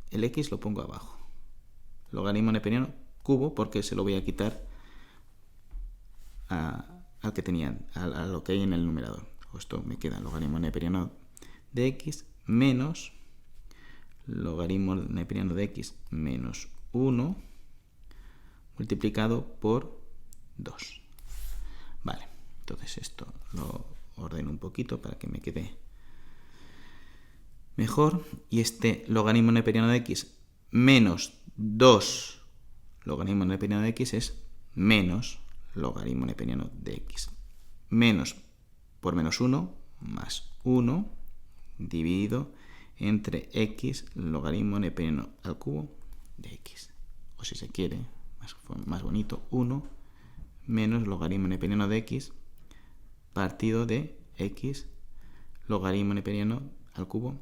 el x lo pongo abajo, logaritmo neperiano cubo porque se lo voy a quitar al que tenía, a lo que hay en el numerador. Esto me queda logaritmo neperiano de x menos logaritmo neperiano de x menos 1 multiplicado por 2. Vale, entonces esto lo ordeno un poquito para que me quede mejor. Y este logaritmo neperiano de x menos 2 logaritmo neperiano de x es menos logaritmo neperiano de x. Menos por menos 1 más 1 dividido entre x logaritmo neperiano al cubo de x. O si se quiere, más bonito, 1 menos logaritmo neperiano de x partido de x logaritmo neperiano al cubo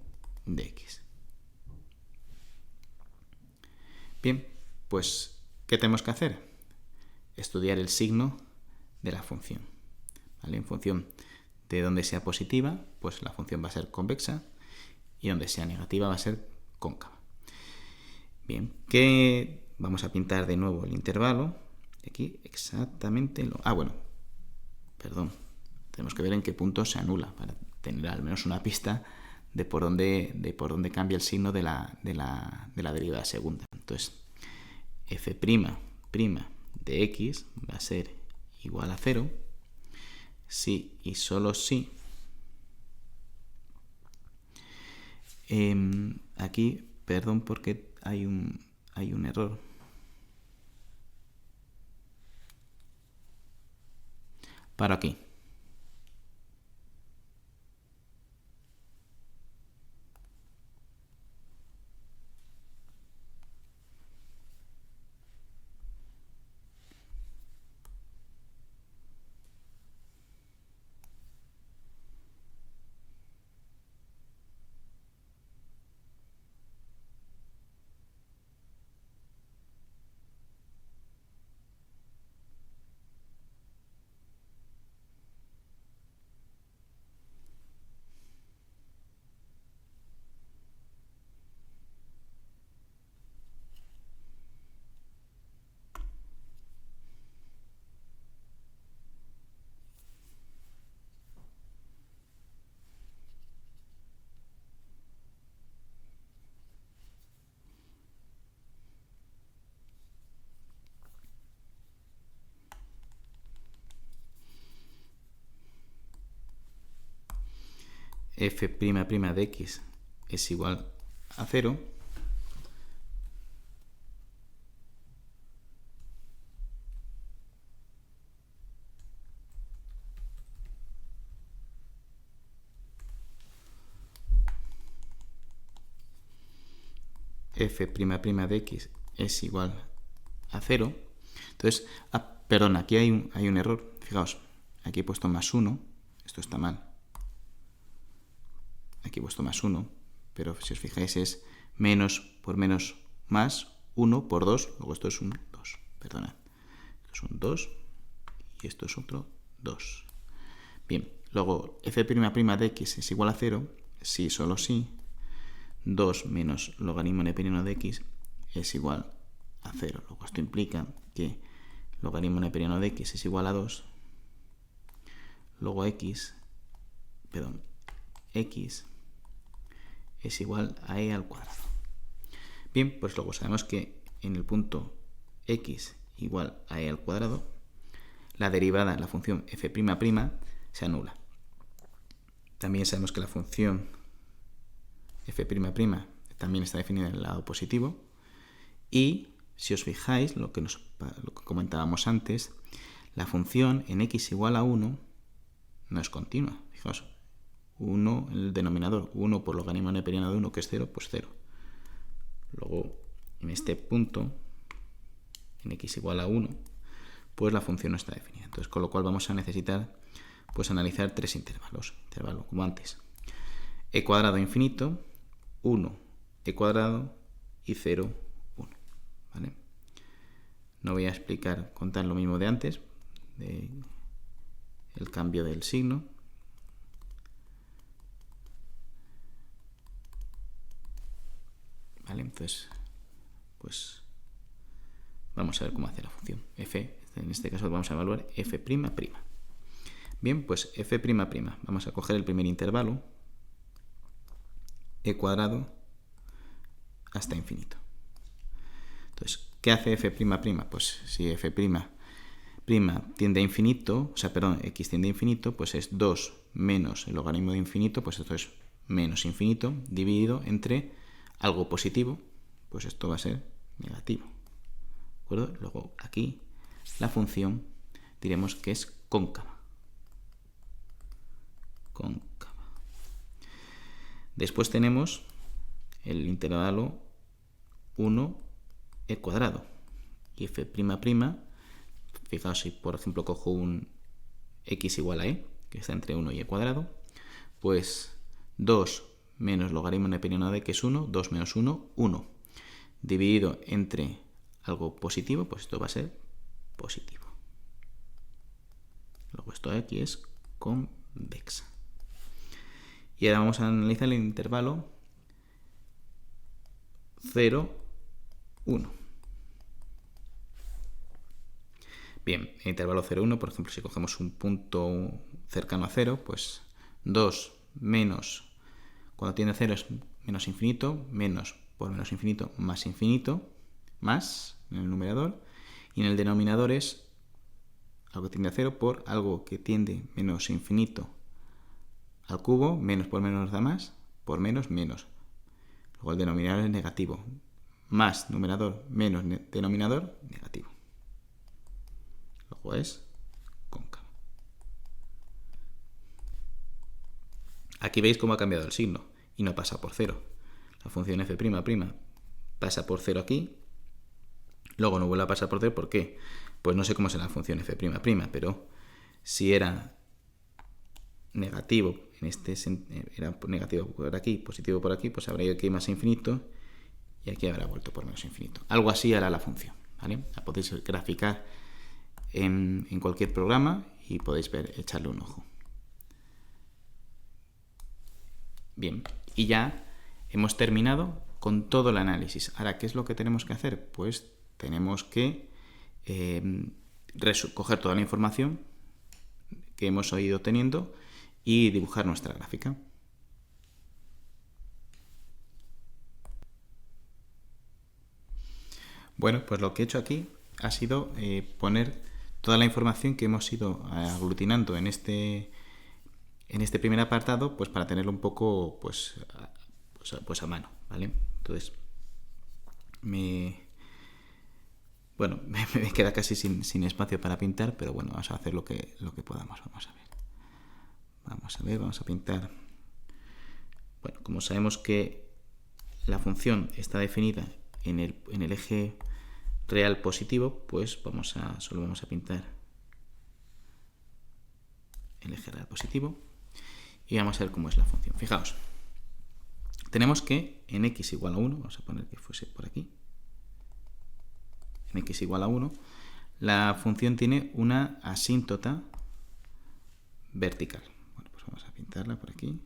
de x. Bien, pues, ¿qué tenemos que hacer? Estudiar el signo de la función. ¿Vale? En función de donde sea positiva, pues la función va a ser convexa, y donde sea negativa va a ser cóncava. Bien, ¿qué? Vamos a pintar de nuevo el intervalo. Aquí exactamente lo... bueno, perdón. Tenemos que ver en qué punto se anula para tener al menos una pista de por dónde cambia el signo de la derivada segunda. Entonces, f' de x va a ser igual a 0 si y solo si aquí, perdón porque hay un error. Paro aquí. f' de x es igual a 0, f' de x es igual a 0. Entonces, perdón, aquí hay un error. Fijaos, aquí he puesto más 1. Esto está mal. Aquí he puesto más 1. Pero si os fijáis es menos por menos más 1 por 2. Luego esto es un 2. Perdonad. Esto es un 2 y esto es otro 2. Bien, luego f' de x es igual a 0. Si, solo si, 2 menos logaritmo neperiano de x es igual a 0. Luego esto implica que logaritmo neperiano de x es igual a 2. Luego x es igual a e al cuadrado. Bien, pues luego sabemos que en el punto x igual a e al cuadrado, la derivada de la función f' se anula. También sabemos que la función f' también está definida en el lado positivo. Y si os fijáis, lo que comentábamos antes, la función en x igual a 1 no es continua. Fijaos, 1 en el denominador, 1 por logaritmo neperiano de 1, que es 0, pues 0. Luego, en este punto, en x igual a 1, pues la función no está definida. Entonces, con lo cual vamos a necesitar pues analizar tres intervalos. Intervalo como antes. E cuadrado infinito, 1, e cuadrado y 0, 1. ¿Vale? No voy a contar lo mismo de antes, el cambio del signo. ¿Vale? Entonces, pues vamos a ver cómo hace la función. F, en este caso vamos a evaluar f''. Bien, pues f''. Vamos a coger el primer intervalo, e cuadrado hasta infinito. Entonces, ¿qué hace f''? Pues si f' tiende a infinito, x tiende a infinito, pues es 2 menos el logaritmo de infinito, pues esto es menos infinito, dividido entre algo positivo, pues esto va a ser negativo. ¿De acuerdo? Luego aquí la función diremos que es cóncava. Después tenemos el intervalo 1 e cuadrado. Y f'', fijaos si por ejemplo cojo un x igual a e, que está entre 1 y e cuadrado, pues 2 menos logaritmo neperiano de que es 1, 2 menos 1, 1. Dividido entre algo positivo, pues esto va a ser positivo. Luego esto de aquí es convexa. Y ahora vamos a analizar el intervalo 0, 1. Bien, el intervalo 0, 1, por ejemplo, si cogemos un punto cercano a 0, pues 2 menos, cuando tiende a 0 es menos infinito, menos por menos infinito, más en el numerador, y en el denominador es algo que tiende a 0 por algo que tiende menos infinito al cubo, menos por menos da más, por menos, menos. Luego el denominador es negativo. Más numerador menos denominador, negativo. Luego es cóncavo. Aquí veis cómo ha cambiado el signo y no pasa por 0. La función f'' pasa por 0 aquí, luego no vuelve a pasar por 0. ¿Por qué? Pues no sé cómo será la función f'', pero si era negativo, era negativo por aquí, positivo por aquí, pues habrá ido aquí más a infinito y aquí habrá vuelto por menos infinito. Algo así hará la función, ¿vale? La podéis graficar en cualquier programa y podéis echarle un ojo. Bien, y ya hemos terminado con todo el análisis. Ahora, ¿qué es lo que tenemos que hacer? Pues tenemos que coger toda la información que hemos ido teniendo y dibujar nuestra gráfica. Bueno, pues lo que he hecho aquí ha sido poner toda la información que hemos ido aglutinando en en este primer apartado, pues para tenerlo un poco pues a mano, ¿vale? Entonces, bueno, me queda casi sin espacio para pintar, pero bueno, vamos a hacer lo que podamos. Vamos a pintar. Bueno, como sabemos que la función está definida en el eje real positivo, pues solo vamos a pintar el eje real positivo y vamos a ver cómo es la función. Fijaos, tenemos que en x igual a 1, vamos a poner que fuese por aquí, en x igual a 1, la función tiene una asíntota vertical. Bueno, pues vamos a pintarla por aquí.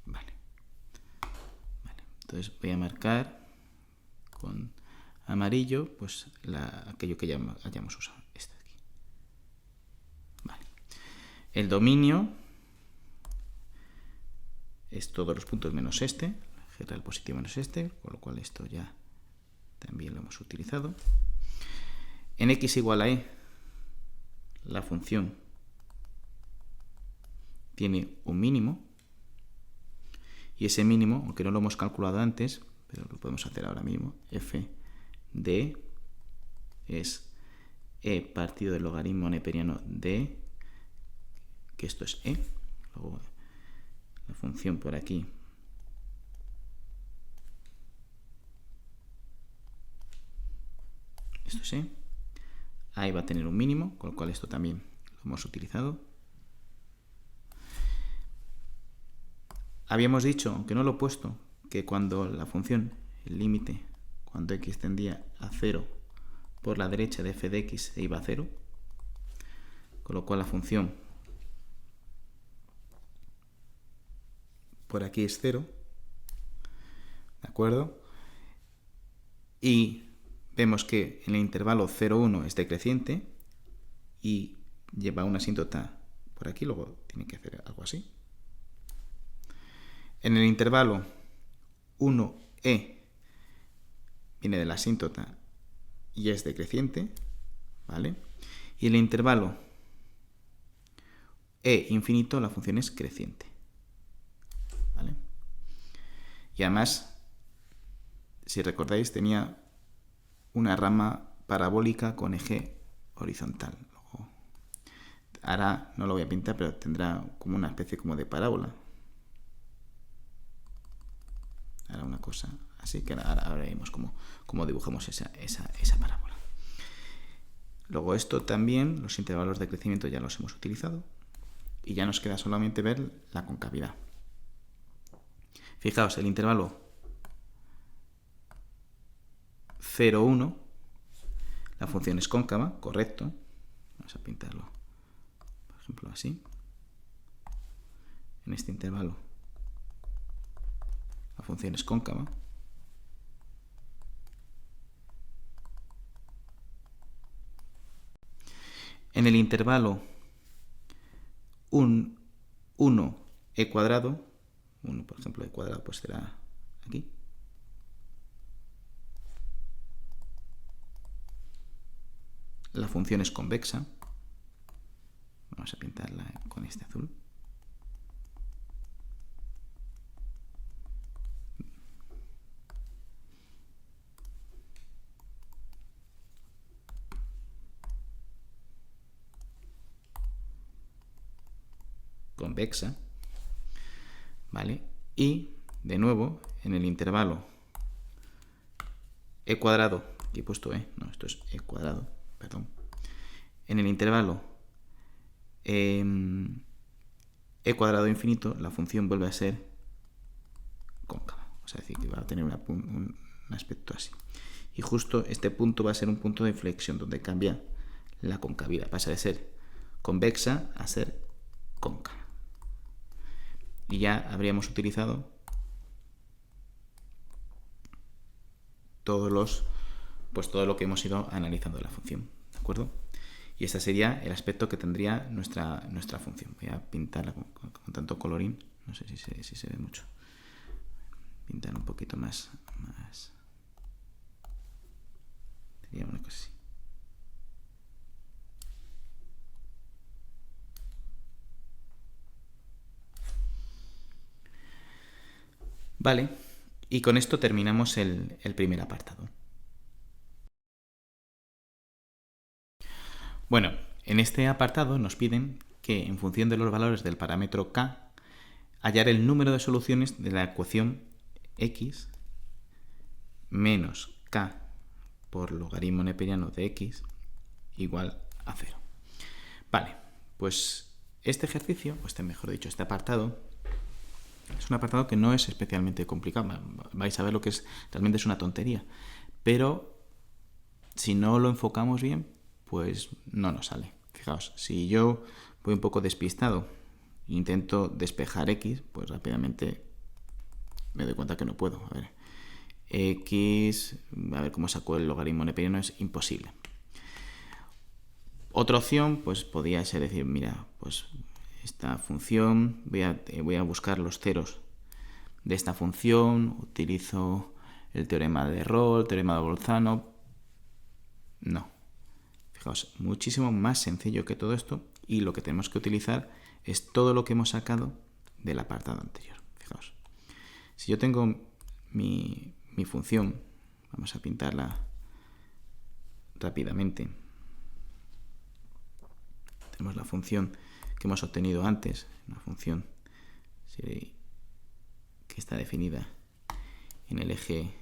Vale. Entonces voy a marcar con amarillo pues aquello que ya hayamos usado. Este de aquí. Vale. El dominio es todos los puntos menos este, el eje real positivo menos este, con lo cual esto ya también lo hemos utilizado. En x igual a e, la función tiene un mínimo, y ese mínimo, aunque no lo hemos calculado antes, pero lo podemos hacer ahora mismo, f de e es e partido del logaritmo neperiano de e, que esto es e, luego la función por aquí esto es e, ahí va a tener un mínimo, con lo cual esto también lo hemos utilizado. Habíamos dicho, aunque no lo he puesto, que cuando la función, el límite, cuando x tendía a 0 por la derecha de f de x se iba a 0, con lo cual la función por aquí es 0, ¿de acuerdo? Y vemos que en el intervalo 0,1 es decreciente y lleva una asíntota por aquí, luego tiene que hacer algo así. En el intervalo 1e viene de la asíntota y es decreciente, ¿vale? Y en el intervalo e infinito la función es creciente, ¿vale? Y además, si recordáis, tenía una rama parabólica con eje horizontal. Ahora no lo voy a pintar, pero tendrá como una especie como de parábola. Ahora una cosa así, que ahora veremos cómo dibujamos esa parábola. Luego esto también, los intervalos de crecimiento ya los hemos utilizado. Y ya nos queda solamente ver la concavidad. Fijaos, el intervalo 0,1, la función es cóncava, correcto. Vamos a pintarlo, por ejemplo, así. En este intervalo la función es cóncava. En el intervalo 1e cuadrado, 1 por ejemplo e cuadrado pues será aquí. La función es convexa. Vamos a pintarla con este azul. Convexa, ¿vale? Y de nuevo en el intervalo e cuadrado, aquí he puesto e, no, esto es e cuadrado, perdón. En el intervalo e cuadrado infinito, la función vuelve a ser cóncava, o sea, decir que va a tener un aspecto así. Y justo este punto va a ser un punto de inflexión donde cambia la concavidad, pasa de ser convexa a ser cóncava. Y ya habríamos utilizado todo lo que hemos ido analizando de la función, ¿de acuerdo? Y este sería el aspecto que tendría nuestra función. Voy a pintarla con tanto colorín, no sé si se ve mucho. Pintar un poquito más. sería una cosa así. Vale, y con esto terminamos el primer apartado. Bueno, en este apartado nos piden que, en función de los valores del parámetro k, hallar el número de soluciones de la ecuación x menos k por logaritmo neperiano de x igual a 0. Vale, pues este ejercicio, o mejor dicho, este apartado, es un apartado que no es especialmente complicado. Vais a ver lo que es, realmente es una tontería. Pero si no lo enfocamos bien, pues no nos sale. Fijaos, si yo voy un poco despistado e intento despejar x, pues rápidamente me doy cuenta que no puedo. A ver, x, a ver cómo saco el logaritmo neperiano, es imposible. Otra opción, pues podría ser decir, mira, pues esta función, voy a buscar los ceros de esta función, utilizo el teorema de Rolle, el teorema de Bolzano. No. Fijaos, muchísimo más sencillo que todo esto, y lo que tenemos que utilizar es todo lo que hemos sacado del apartado anterior. Fijaos, si yo tengo mi función, vamos a pintarla rápidamente. Tenemos la función que hemos obtenido antes, una función que está definida en el eje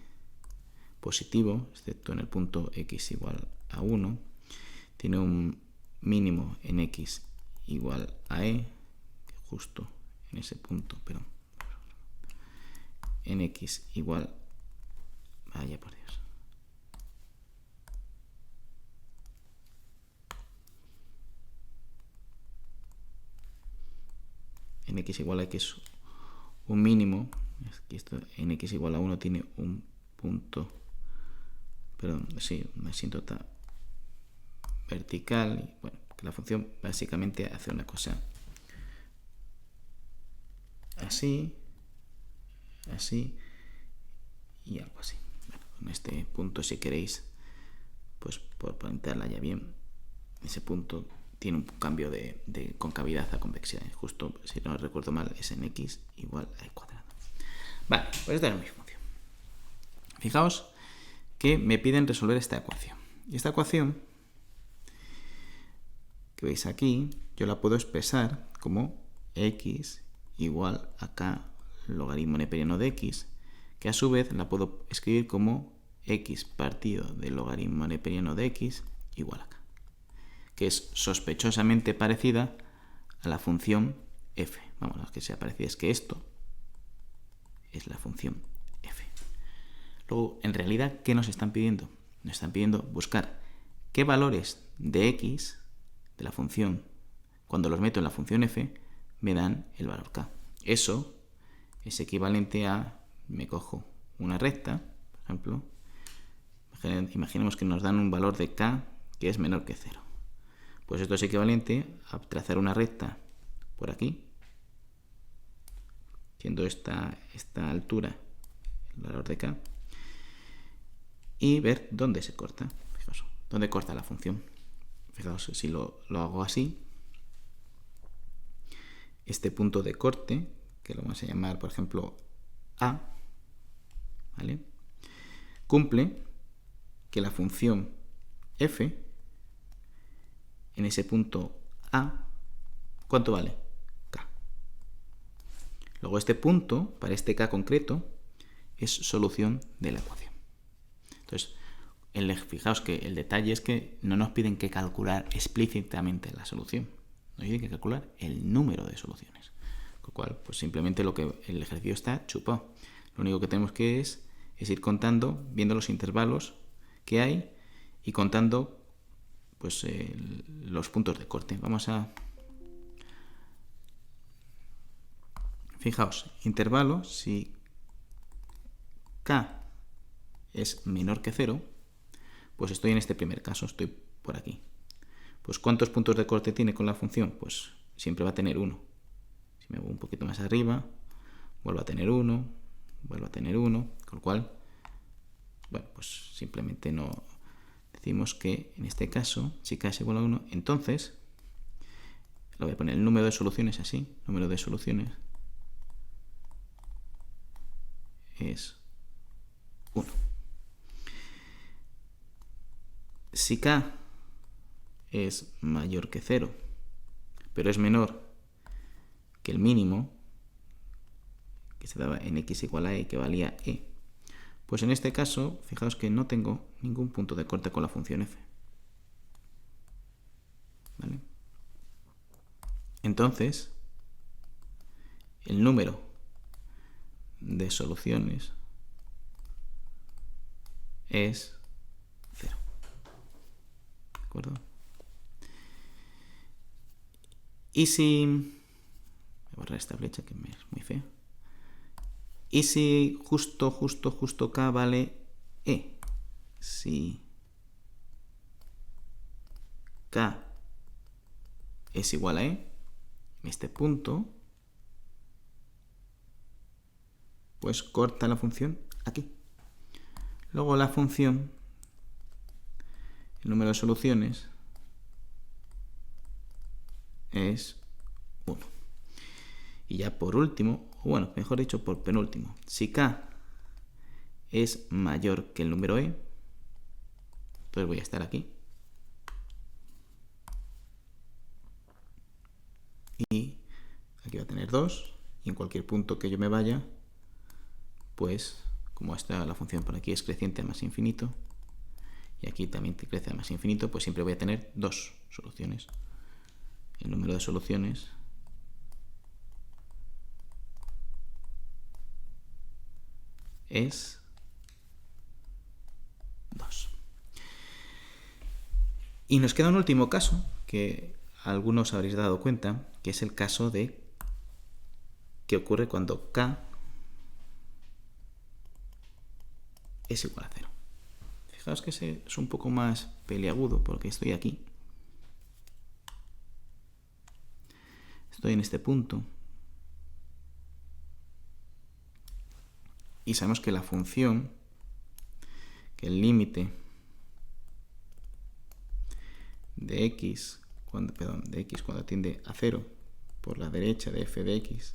positivo, excepto en el punto x igual a 1. Tiene un mínimo en x igual a e, justo en ese punto, pero en x igual, vaya por Dios, en x igual a x un mínimo, aquí esto, en x igual a 1 tiene un punto, perdón, sí, una asíntota vertical, y bueno, que la función básicamente hace una cosa así, así y algo así. Bueno, con este punto, si queréis, pues por plantearla ya bien, ese punto tiene un cambio de concavidad a convexidad. Justo, si no recuerdo mal, es en x igual a e cuadrado. Vale, pues esta es mi función. Fijaos que me piden resolver esta ecuación. Y esta ecuación que veis aquí, yo la puedo expresar como x igual a k logaritmo neperiano de x, que a su vez la puedo escribir como x partido del logaritmo neperiano de x igual a k, que es sospechosamente parecida a la función f. Vamos, no es que sea parecida, es que esto es la función f. Luego, en realidad, ¿qué nos están pidiendo? Nos están pidiendo buscar qué valores de x, de la función, cuando los meto en la función f, me dan el valor k. Eso es equivalente a, me cojo una recta, por ejemplo, imaginemos que nos dan un valor de k que es menor que 0. Pues esto es equivalente a trazar una recta por aquí, siendo esta altura el valor de k, y ver dónde se corta. Fijaos, dónde corta la función. Fijaos, si lo hago así, este punto de corte, que lo vamos a llamar, por ejemplo, a, ¿vale?, cumple que la función f en ese punto a, ¿cuánto vale? K. Luego este punto, para este k concreto, es solución de la ecuación. Entonces, fijaos que el detalle es que no nos piden que calcular explícitamente la solución, nos piden que calcular el número de soluciones. Con lo cual, pues simplemente el ejercicio está chupado. Lo único que tenemos que es ir contando, viendo los intervalos que hay y contando pues los puntos de corte. Vamos a... Fijaos, intervalo, si k es menor que 0, pues estoy en este primer caso, estoy por aquí. Pues ¿cuántos puntos de corte tiene con la función? Pues siempre va a tener 1. Si me voy un poquito más arriba, vuelvo a tener 1, vuelvo a tener 1, con lo cual, bueno, pues simplemente no... decimos que en este caso, si k es igual a 1, entonces, lo voy a poner el número de soluciones así, número de soluciones es 1. Si k es mayor que 0, pero es menor que el mínimo, que se daba en x igual a e, que valía e, pues en este caso, fijaos que no tengo ningún punto de corte con la función f. ¿Vale? Entonces, el número de soluciones es 0. ¿De acuerdo? Y si... voy a borrar esta flecha que me es muy fea. Y si justo k vale e. Si k es igual a e, en este punto, pues corta la función aquí. Luego la función, el número de soluciones, es 1. Y ya por último, o bueno, mejor dicho, por penúltimo, si k es mayor que el número e, entonces voy a estar aquí. Y aquí va a tener 2, y en cualquier punto que yo me vaya, pues como está la función por aquí es creciente a más infinito, y aquí también crece a más infinito, pues siempre voy a tener 2 soluciones. El número de soluciones es 2. Y nos queda un último caso, que algunos habréis dado cuenta, que es el caso de que ocurre cuando k es igual a 0. Fijaos que ese es un poco más peliagudo, porque estoy aquí. Estoy en este punto. Y sabemos que la función, que el límite de x cuando tiende a 0 por la derecha de f de x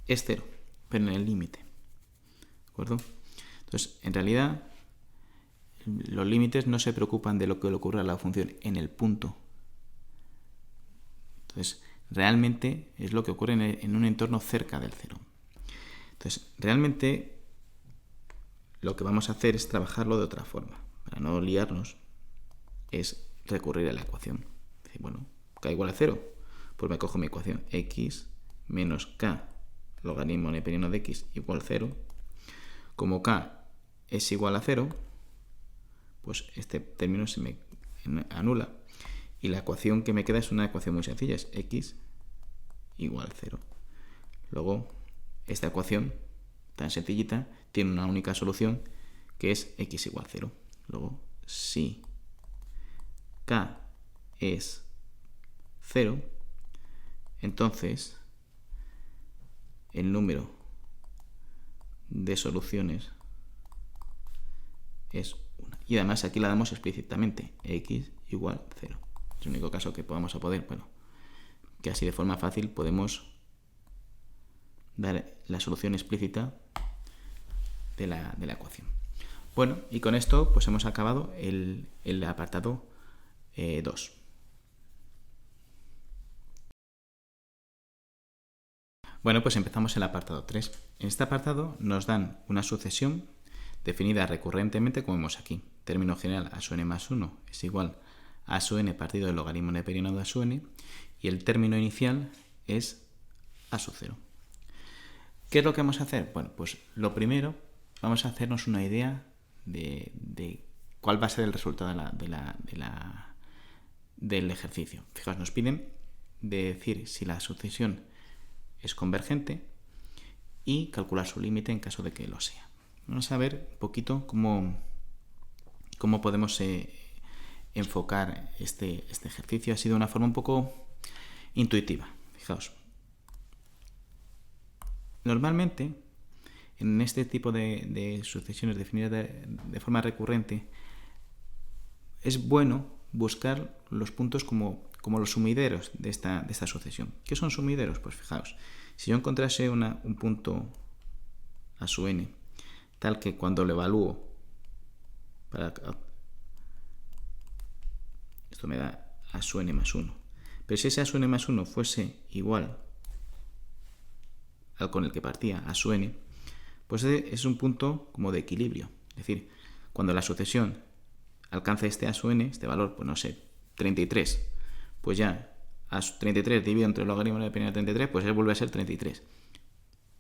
es 0, pero en el límite. ¿De acuerdo? Entonces, en realidad, los límites no se preocupan de lo que le ocurre a la función en el punto. Entonces, realmente es lo que ocurre en un entorno cerca del 0. Entonces, realmente lo que vamos a hacer es trabajarlo de otra forma. Para no liarnos, es recurrir a la ecuación. Decir, bueno, k igual a 0, pues me cojo mi ecuación x menos k logaritmo neperiano de x igual 0. Como k es igual a 0, pues este término se me anula. Y la ecuación que me queda es una ecuación muy sencilla, es x igual 0. Luego, esta ecuación tan sencillita tiene una única solución, que es x igual 0. Luego, si k es 0, entonces el número de soluciones es 1. Y además aquí la damos explícitamente, x igual 0. Es el único caso que podamos poder, bueno, que así de forma fácil podemos dar la solución explícita de la ecuación. Bueno, y con esto pues hemos acabado el apartado 2. Bueno, pues empezamos el apartado 3. En este apartado nos dan una sucesión definida recurrentemente como vemos aquí. Término general a su n más 1 es igual a su n partido del logaritmo neperiano de a su n, y el término inicial es a su 0. ¿Qué es lo que vamos a hacer? Bueno, pues lo primero, vamos a hacernos una idea de cuál va a ser el resultado del ejercicio. Fijaos, nos piden de decir si la sucesión es convergente y calcular su límite en caso de que lo sea. Vamos a ver un poquito cómo podemos enfocar este ejercicio. Ha sido una forma un poco intuitiva. Fijaos. Normalmente, en este tipo de sucesiones definidas de forma recurrente, es bueno buscar los puntos como los sumideros de esta sucesión. ¿Qué son sumideros? Pues fijaos, si yo encontrase un punto a su n, tal que cuando lo evalúo, esto me da a su n más 1. Pero si ese a su n más 1 fuese igual al con el que partía a su n, pues es un punto como de equilibrio. Es decir, cuando la sucesión alcanza este a su n, este valor, pues no sé, 33, pues ya a 33 dividido entre el logaritmo de la 33, pues él vuelve a ser 33.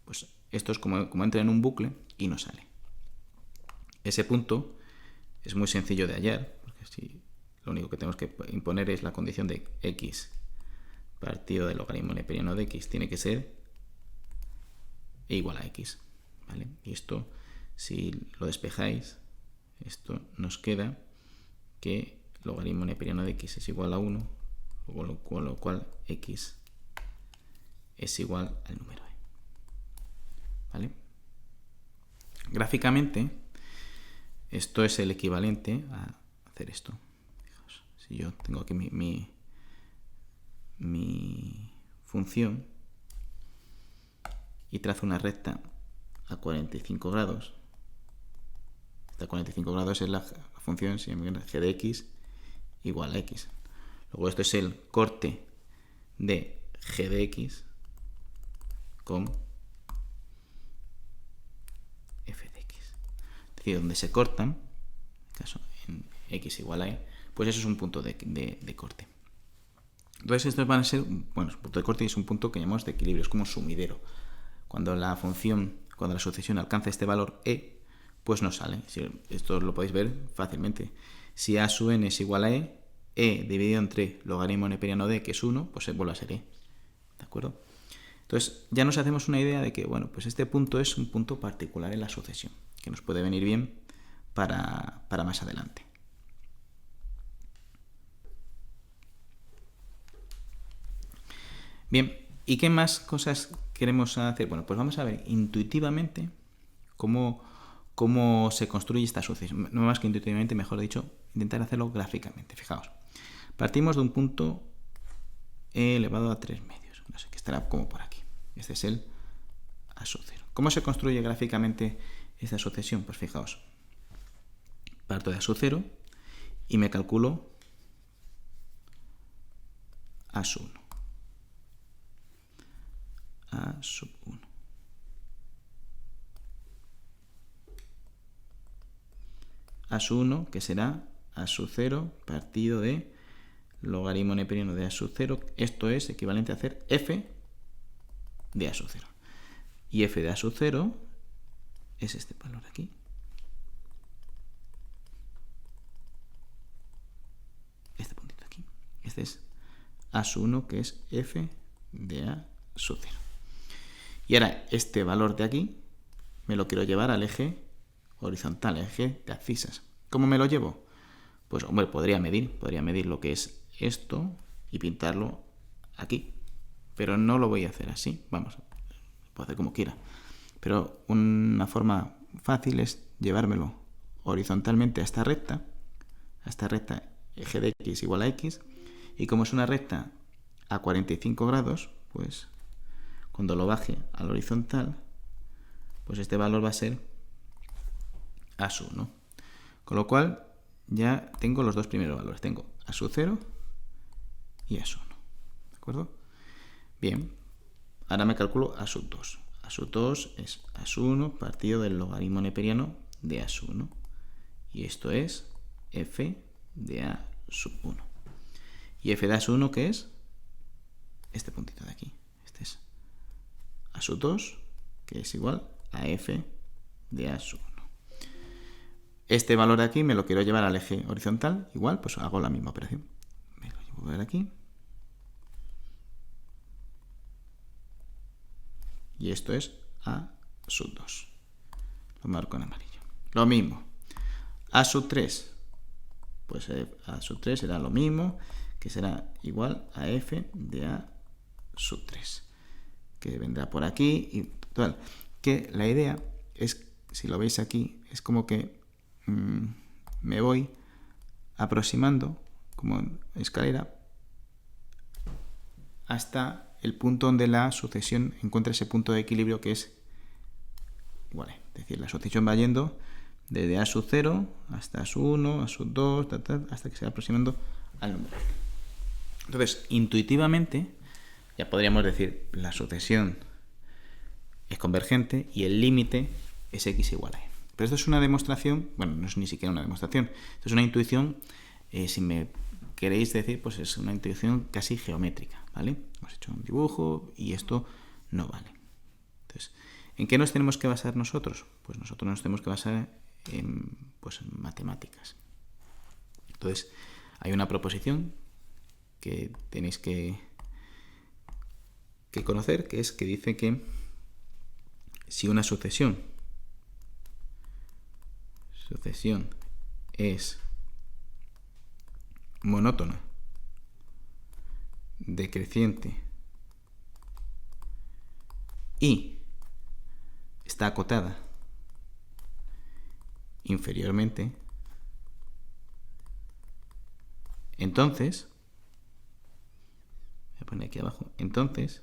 Pues esto es como entra en un bucle y no sale. Ese punto es muy sencillo de hallar, porque si lo único que tenemos que imponer es la condición de x partido del logaritmo neperiano de x tiene que ser igual a x, ¿vale? Y esto, si lo despejáis, esto nos queda que logaritmo neperiano de x es igual a 1, con lo cual x es igual al número e. ¿Vale? Gráficamente, esto es el equivalente a hacer esto. Fijaos, si yo tengo aquí mi función y trazo una recta a 45 grados, esta 45 grados es la función g de x igual a x. Luego esto es el corte de g de x con f de x. Es decir, donde se cortan, en caso en x igual a e, pues eso es un punto de corte. Entonces estos van a ser, bueno, es un punto de corte y es un punto que llamamos de equilibrio, es como un sumidero. Cuando la sucesión alcanza este valor e, pues no sale. Esto lo podéis ver fácilmente. Si a su n es igual a e dividido entre logaritmo neperiano de, que es 1, pues se vuelve a ser e. ¿De acuerdo? Entonces ya nos hacemos una idea de que, bueno, pues este punto es un punto particular en la sucesión, que nos puede venir bien para más adelante. Bien, ¿y qué más cosas queremos hacer? Bueno, pues vamos a ver intuitivamente cómo se construye esta sucesión. No más que intuitivamente, mejor dicho, intentar hacerlo gráficamente. Fijaos, partimos de un punto e elevado a 3 medios. No sé, que estará como por aquí. Este es el a sub 0. ¿Cómo se construye gráficamente esta sucesión? Pues fijaos, parto de a sub 0 y me calculo a sub 1. A sub 1. A sub 1, que será a sub 0 partido de logaritmo neperiano de a sub 0. Esto es equivalente a hacer f de a sub 0. Y f de a sub 0 es este valor aquí. Este puntito aquí. Este es a sub 1, que es f de a sub 0. Y ahora este valor de aquí me lo quiero llevar al eje horizontal, el eje de abscisas. ¿Cómo me lo llevo? Pues, hombre, podría medir lo que es esto y pintarlo aquí. Pero no lo voy a hacer así. Vamos, puedo hacer como quiera. Pero una forma fácil es llevármelo horizontalmente a esta recta eje de x igual a x, y como es una recta a 45 grados, pues cuando lo baje al horizontal, pues este valor va a ser a sub 1. Con lo cual ya tengo los dos primeros valores. Tengo a sub 0 y a sub 1. ¿De acuerdo? Bien, ahora me calculo a sub 2. A sub 2 es a sub 1 partido del logaritmo neperiano de a sub 1. Y esto es f de a sub 1. ¿Y f de a sub 1 qué es? Este puntito de aquí. Este es a sub 2, que es igual a f de a sub 1. Este valor de aquí me lo quiero llevar al eje horizontal. Igual, pues hago la misma operación. Me lo llevo a ver aquí. Y esto es a sub 2. Lo marco en amarillo. Lo mismo. A sub 3. Pues a sub 3 será lo mismo, que será igual a f de a sub 3. Que vendrá por aquí. Y total, que la idea es, si lo veis aquí, es como que me voy aproximando como escalera hasta el punto donde la sucesión encuentra ese punto de equilibrio que es igual. Es decir, la sucesión va yendo desde A sub 0 hasta A sub 1, A sub 2, hasta que se va aproximando al número. Entonces, intuitivamente, ya podríamos decir la sucesión es convergente y el límite es x igual a e. Pero esto es una demostración, bueno, no es ni siquiera una demostración, esto es una intuición, si me queréis decir, pues es una intuición casi geométrica, ¿vale? Hemos hecho un dibujo y esto no vale. Entonces, ¿en qué nos tenemos que basar nosotros? Pues nosotros nos tenemos que basar en matemáticas. Entonces, hay una proposición que tenéis que conocer, que es que dice que si una sucesión es monótona, decreciente y está acotada inferiormente, entonces, voy a poner aquí abajo, entonces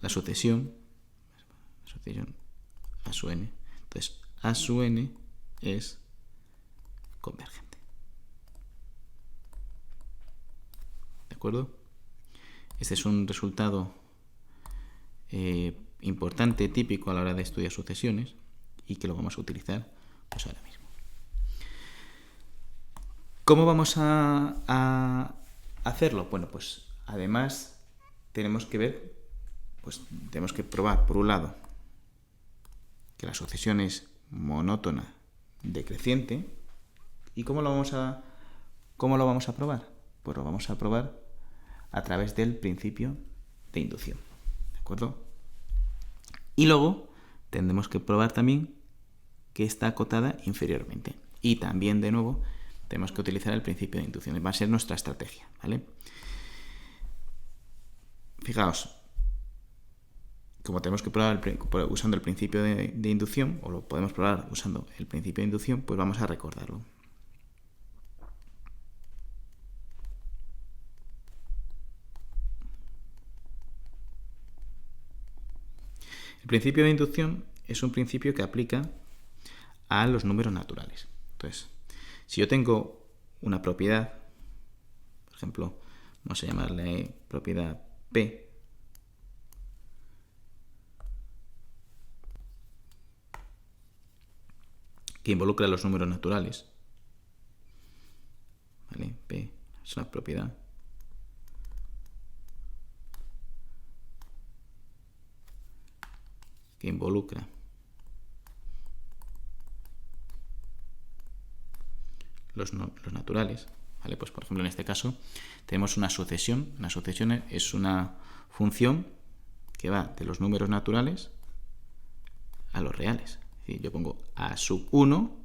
la sucesión A sub n, entonces A sub n es convergente. ¿De acuerdo? Este es un resultado importante, típico a la hora de estudiar sucesiones y que lo vamos a utilizar pues ahora mismo. ¿Cómo vamos a hacerlo? Bueno, pues además tenemos que probar, por un lado, que la sucesión es monótona decreciente. ¿Y cómo lo vamos a probar? Pues lo vamos a probar a través del principio de inducción. ¿De acuerdo? Y luego tendremos que probar también que está acotada inferiormente. Y también, de nuevo, tenemos que utilizar el principio de inducción. Va a ser nuestra estrategia, ¿vale? Fijaos, como tenemos que probar usando el principio de inducción, o lo podemos probar usando el principio de inducción, pues vamos a recordarlo. El principio de inducción es un principio que aplica a los números naturales. Entonces, si yo tengo una propiedad, por ejemplo, vamos a llamarle propiedad P, que involucra los números naturales, ¿vale? P es una propiedad que involucra los naturales, ¿vale? Pues por ejemplo en este caso tenemos una sucesión. Una sucesión es una función que va de los números naturales a los reales. Es decir, yo pongo a sub 1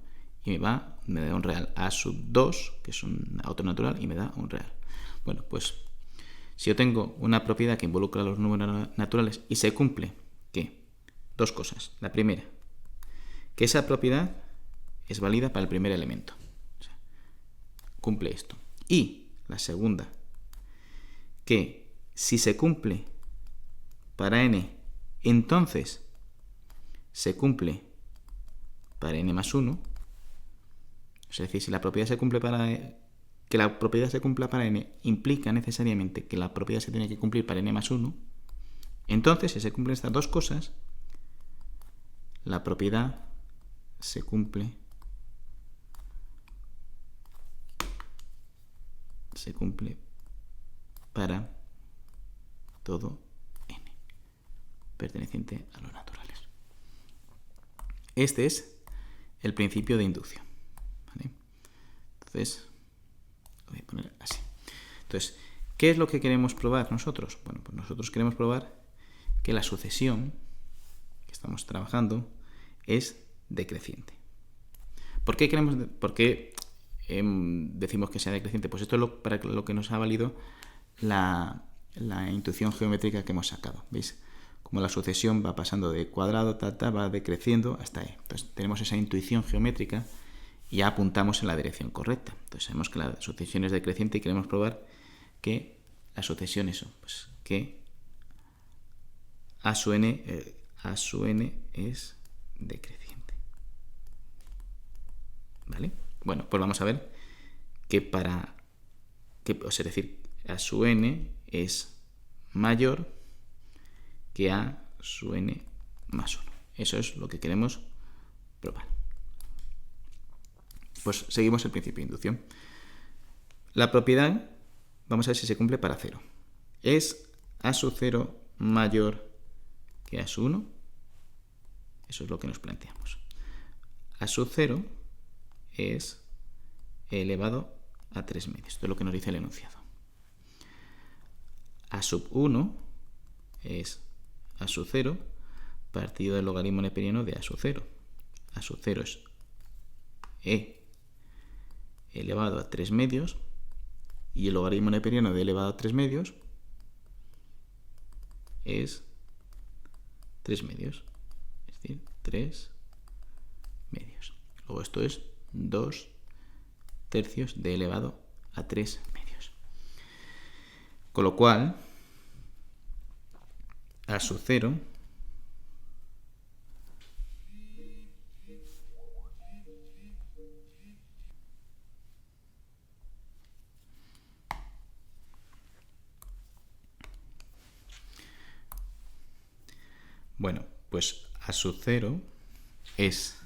y me da un real. A sub 2, que es un otro natural, y me da un real. Bueno, pues si yo tengo una propiedad que involucra los números naturales y se cumple, ¿qué? Dos cosas. La primera, que esa propiedad es válida para el primer elemento. O sea, cumple esto. Y la segunda, que si se cumple para n, entonces se cumple para n más 1. Es decir, si la propiedad se cumple que la propiedad se cumpla para n implica necesariamente que la propiedad se tiene que cumplir para n más 1. Entonces, si se cumplen estas dos cosas, la propiedad se cumple para todo n perteneciente a los naturales. Este es el principio de inducción, ¿vale? Entonces, lo voy a poner así. Entonces, ¿qué es lo que queremos probar nosotros? Bueno, pues nosotros queremos probar que la sucesión que estamos trabajando es decreciente. ¿Por qué decimos que sea decreciente? Pues esto es para lo que nos ha valido la intuición geométrica que hemos sacado. ¿Veis? Como la sucesión va pasando de cuadrado, va decreciendo hasta e. Entonces tenemos esa intuición geométrica y ya apuntamos en la dirección correcta. Entonces sabemos que la sucesión es decreciente y queremos probar que las sucesiones son, pues, que a sub n es decreciente. ¿Vale? Bueno, pues vamos a ver que es decir, a sub n es mayor que a sub n más 1. Eso es lo que queremos probar. Pues seguimos el principio de inducción. La propiedad, vamos a ver si se cumple para 0. ¿Es a sub 0 mayor que a sub 1? Eso es lo que nos planteamos. A sub 0 es e elevado a 3 medios. Esto es lo que nos dice el enunciado. A sub 1 es a sub 0 partido del logaritmo neperiano de a sub 0. A sub 0 es e elevado a 3 medios y el logaritmo neperiano de elevado a 3 medios es 3 medios. Es decir, 3 medios. Luego esto es 2 tercios de elevado a 3 medios. Con lo cual, a sub 0 bueno, pues a sub 0 es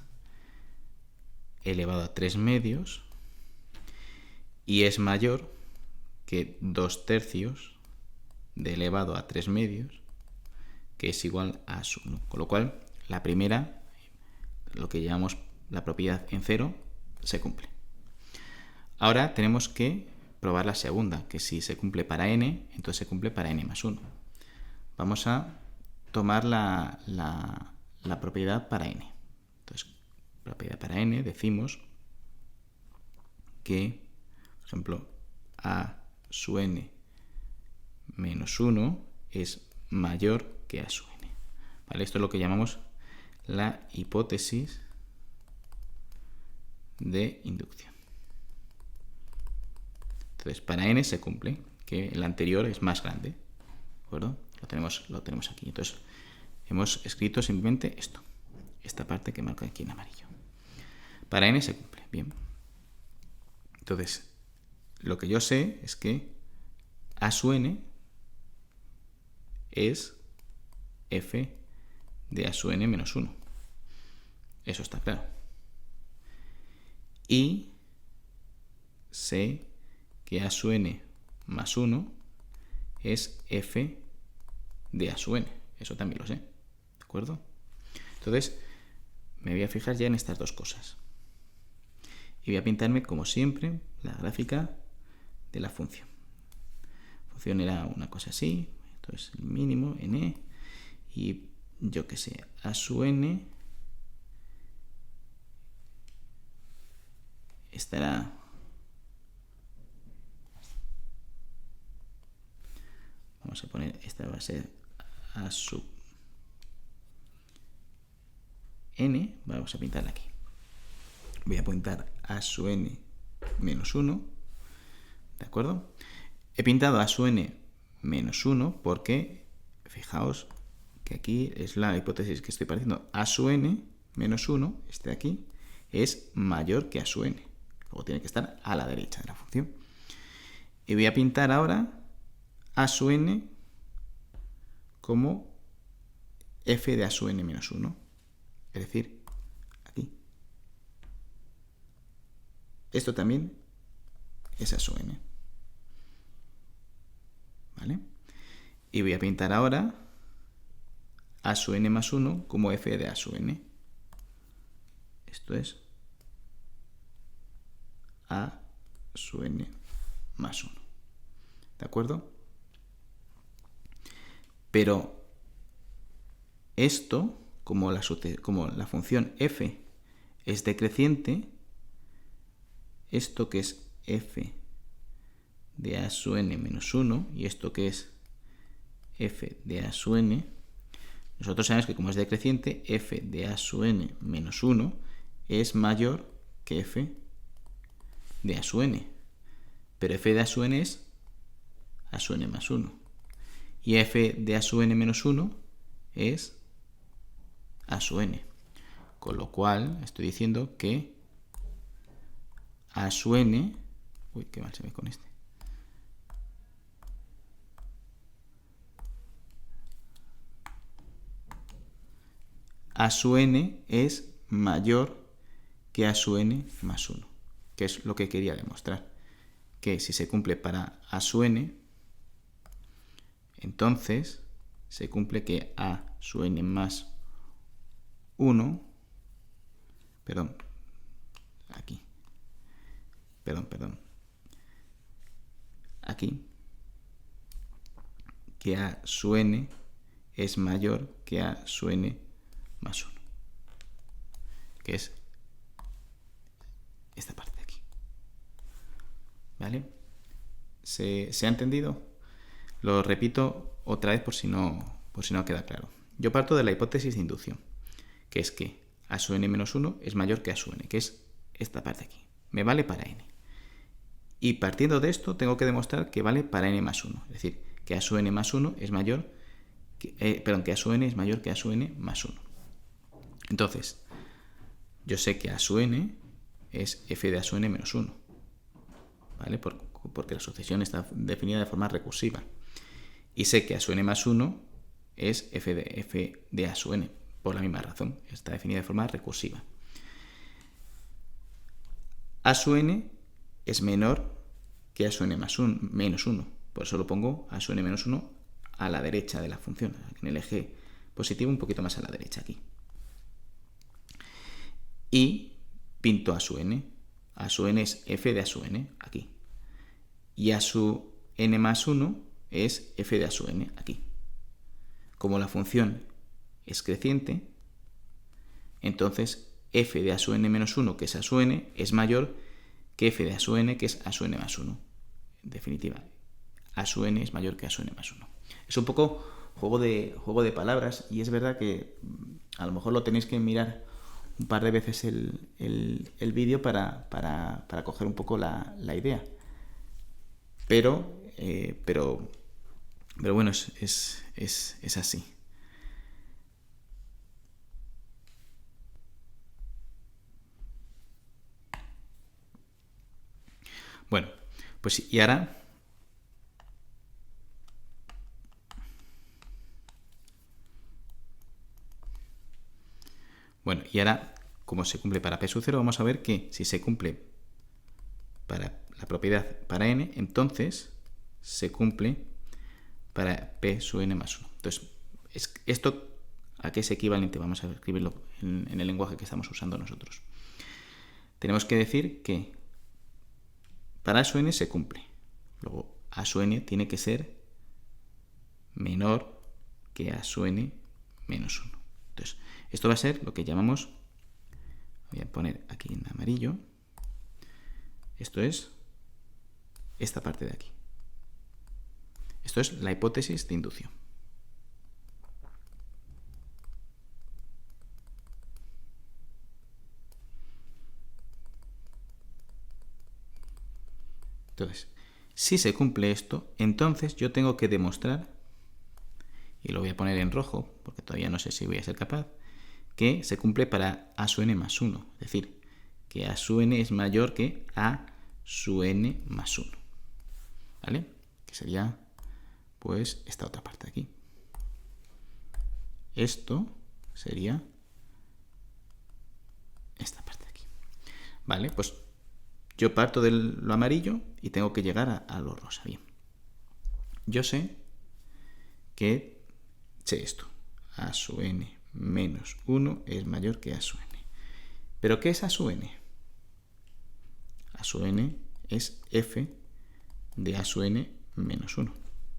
elevado a 3 medios y es mayor que 2 tercios de elevado a 3 medios, que es igual a sub 1. Con lo cual, la primera, lo que llamamos la propiedad en 0, se cumple. Ahora tenemos que probar la segunda, que si se cumple para n, entonces se cumple para n más 1. Vamos a tomar la propiedad para n. Entonces, propiedad para n, decimos que, por ejemplo, a sub n menos 1 es mayor que a sub n. ¿Vale? Esto es lo que llamamos la hipótesis de inducción. Entonces, para n se cumple, que el anterior es más grande. ¿De acuerdo? Lo tenemos aquí. Entonces, hemos escrito simplemente esto. Esta parte que marco aquí en amarillo. Para n se cumple. Bien. Entonces, lo que yo sé es que a sub n es f de a sub n menos 1. Eso está claro. Y sé que a sub n más 1 es f de a sub n. Eso también lo sé. ¿De acuerdo? Entonces, me voy a fijar ya en estas dos cosas. Y voy a pintarme, como siempre, la gráfica de la función. La función era una cosa así. Esto es el mínimo, n. Y yo qué sé, a sub n estará... Vamos a poner, esta va a ser a sub n. Vamos a pintarla aquí. Voy a pintar a sub n menos 1. ¿De acuerdo? He pintado a sub n menos 1 porque, fijaos, que aquí es la hipótesis que estoy partiendo. A sub n menos 1, este de aquí, es mayor que a sub n. Luego tiene que estar a la derecha de la función. Y voy a pintar ahora a sub n como f de a sub n menos 1. Es decir, aquí. Esto también es a sub n. ¿Vale? Y voy a pintar ahora a sub n más 1 como f de a sub n. Esto es a sub n más 1. ¿De acuerdo? Pero esto, como la función f es decreciente, esto que es f de a sub n menos 1 y esto que es f de a sub n, nosotros sabemos que como es decreciente, f de a sub n menos 1 es mayor que que f de a sub n. Pero f de a sub n es a sub n más 1. Y f de a sub n menos 1 es a sub n. Con lo cual estoy diciendo que a sub n... Uy, qué mal se ve con este. A sub n es mayor que a sub n más 1, que es lo que quería demostrar. Que si se cumple para a sub n, entonces se cumple que a sub n más 1, perdón, aquí, aquí, que a sub n es mayor que a sub n más 1, que es esta parte de aquí. ¿Vale? ¿Se ha entendido? Lo repito otra vez por si no queda claro. Yo parto de la hipótesis de inducción, que es que a sub n menos 1 es mayor que a sub n, que es esta parte de aquí. Me vale para n. Y partiendo de esto tengo que demostrar que vale para n más 1. Es decir, que a sub n más 1 es mayor que a sub n es mayor que a sub n más 1. Entonces, yo sé que a sub n es f de a sub n menos 1. ¿Vale? Porque la sucesión está definida de forma recursiva. Y sé que a sub n más 1 es f de a sub n. Por la misma razón, está definida de forma recursiva. A sub n es menor que a sub n más 1, menos 1. Por eso lo pongo a sub n menos 1 a la derecha de la función, en el eje positivo un poquito más a la derecha aquí. Y pinto a sub n. A sub n es f de a sub n aquí. Y a sub n más 1 es f de a sub n aquí. Como la función es creciente, entonces f de a sub n menos 1, que es a sub n, es mayor que f de a sub n, que es a sub n más 1. En definitiva, a sub n es mayor que a sub n más 1. Es un poco juego de palabras, y es verdad que a lo mejor lo tenéis que mirar un par de veces el vídeo para coger un poco la idea. Pero bueno, es así. Bueno, pues y ahora como se cumple para p sub 0, vamos a ver que si se cumple para la propiedad para n, entonces se cumple para p sub n más 1. Entonces, ¿esto a qué es equivalente? Vamos a escribirlo en el lenguaje que estamos usando nosotros. Tenemos que decir que para a sub n se cumple. Luego, a sub n tiene que ser menor que a sub n menos 1. Entonces, esto va a ser lo que llamamos, voy a poner aquí en amarillo, esto es esta parte de aquí. Esto es la hipótesis de inducción. Entonces, si se cumple esto, entonces yo tengo que demostrar, y lo voy a poner en rojo, porque todavía no sé si voy a ser capaz, que se cumple para a sub n más 1. Es decir, que a sub n es mayor que a sub n más 1. ¿Vale? Que sería, pues, esta otra parte de aquí. Esto sería esta parte de aquí. ¿Vale? Pues yo parto de lo amarillo y tengo que llegar a lo rosa. Bien. Yo sé que sé esto. A sub n menos 1 es mayor que a sub n. ¿Pero qué es a sub n? A sub n es f de a sub n menos 1,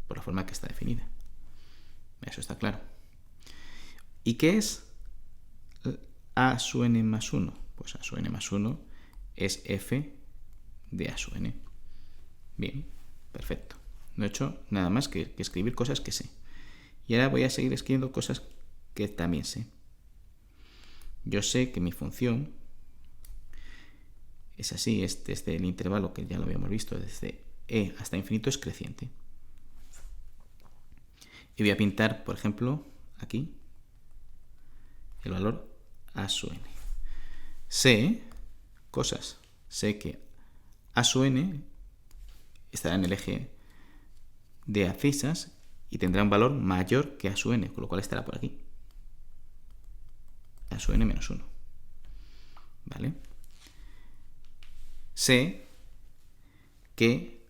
por la forma que está definida. Eso está claro. ¿Y qué es a sub n más 1? Pues a sub n más 1 es f de a sub n. Bien, perfecto. No he hecho nada más que escribir cosas que sé. Y ahora voy a seguir escribiendo cosas que también sé. Yo sé que mi función es así, es desde el intervalo que ya lo habíamos visto, desde e hasta infinito es creciente. Y voy a pintar, por ejemplo, aquí el valor a sub n. Sé cosas. Sé que a sub n estará en el eje de abscisas y tendrá un valor mayor que a sub n, con lo cual estará por aquí. A sub n menos 1. ¿Vale? Sé que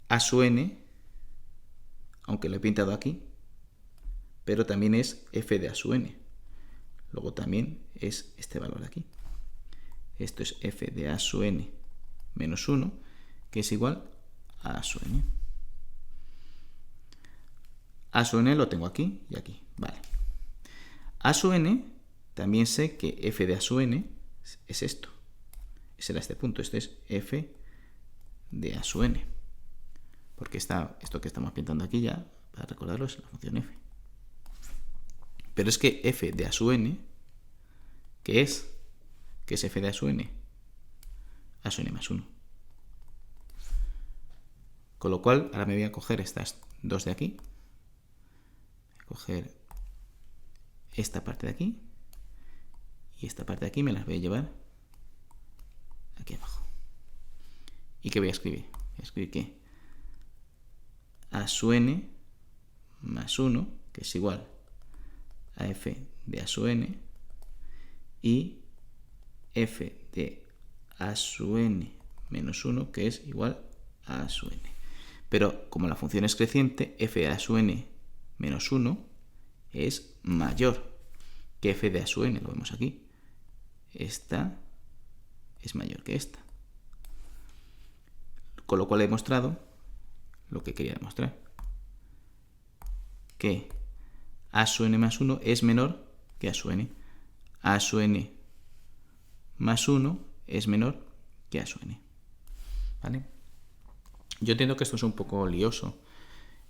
a sub n, aunque lo he pintado aquí, pero también es f de a sub n. Luego también es este valor de aquí. Esto es f de a sub n menos 1, que es igual a sub n. A sub n lo tengo aquí y aquí. Vale. A sub n, también sé que f de a sub n es esto. Será este punto. Este es f de a sub n. Porque esto que estamos pintando aquí ya, para recordarlo, es la función f. Pero es que f de a sub n, ¿qué es? ¿Qué es f de a sub n? A sub n más 1. Con lo cual, ahora me voy a coger estas dos de aquí. Voy a coger esta parte de aquí. Y esta parte de aquí me las voy a llevar aquí abajo. ¿Y qué voy a escribir? Voy a escribir que a sub n más 1, que es igual a f de a sub n, y f de a sub n menos 1, que es igual a a sub n. Pero como la función es creciente, f de a sub n menos 1 es mayor que f de a sub n, lo vemos aquí. Esta es mayor que esta. Con lo cual he demostrado lo que quería demostrar. Que a sub n más 1 es menor que a sub n. A sub n más 1 es menor que a sub n. ¿Vale? Yo entiendo que esto es un poco lioso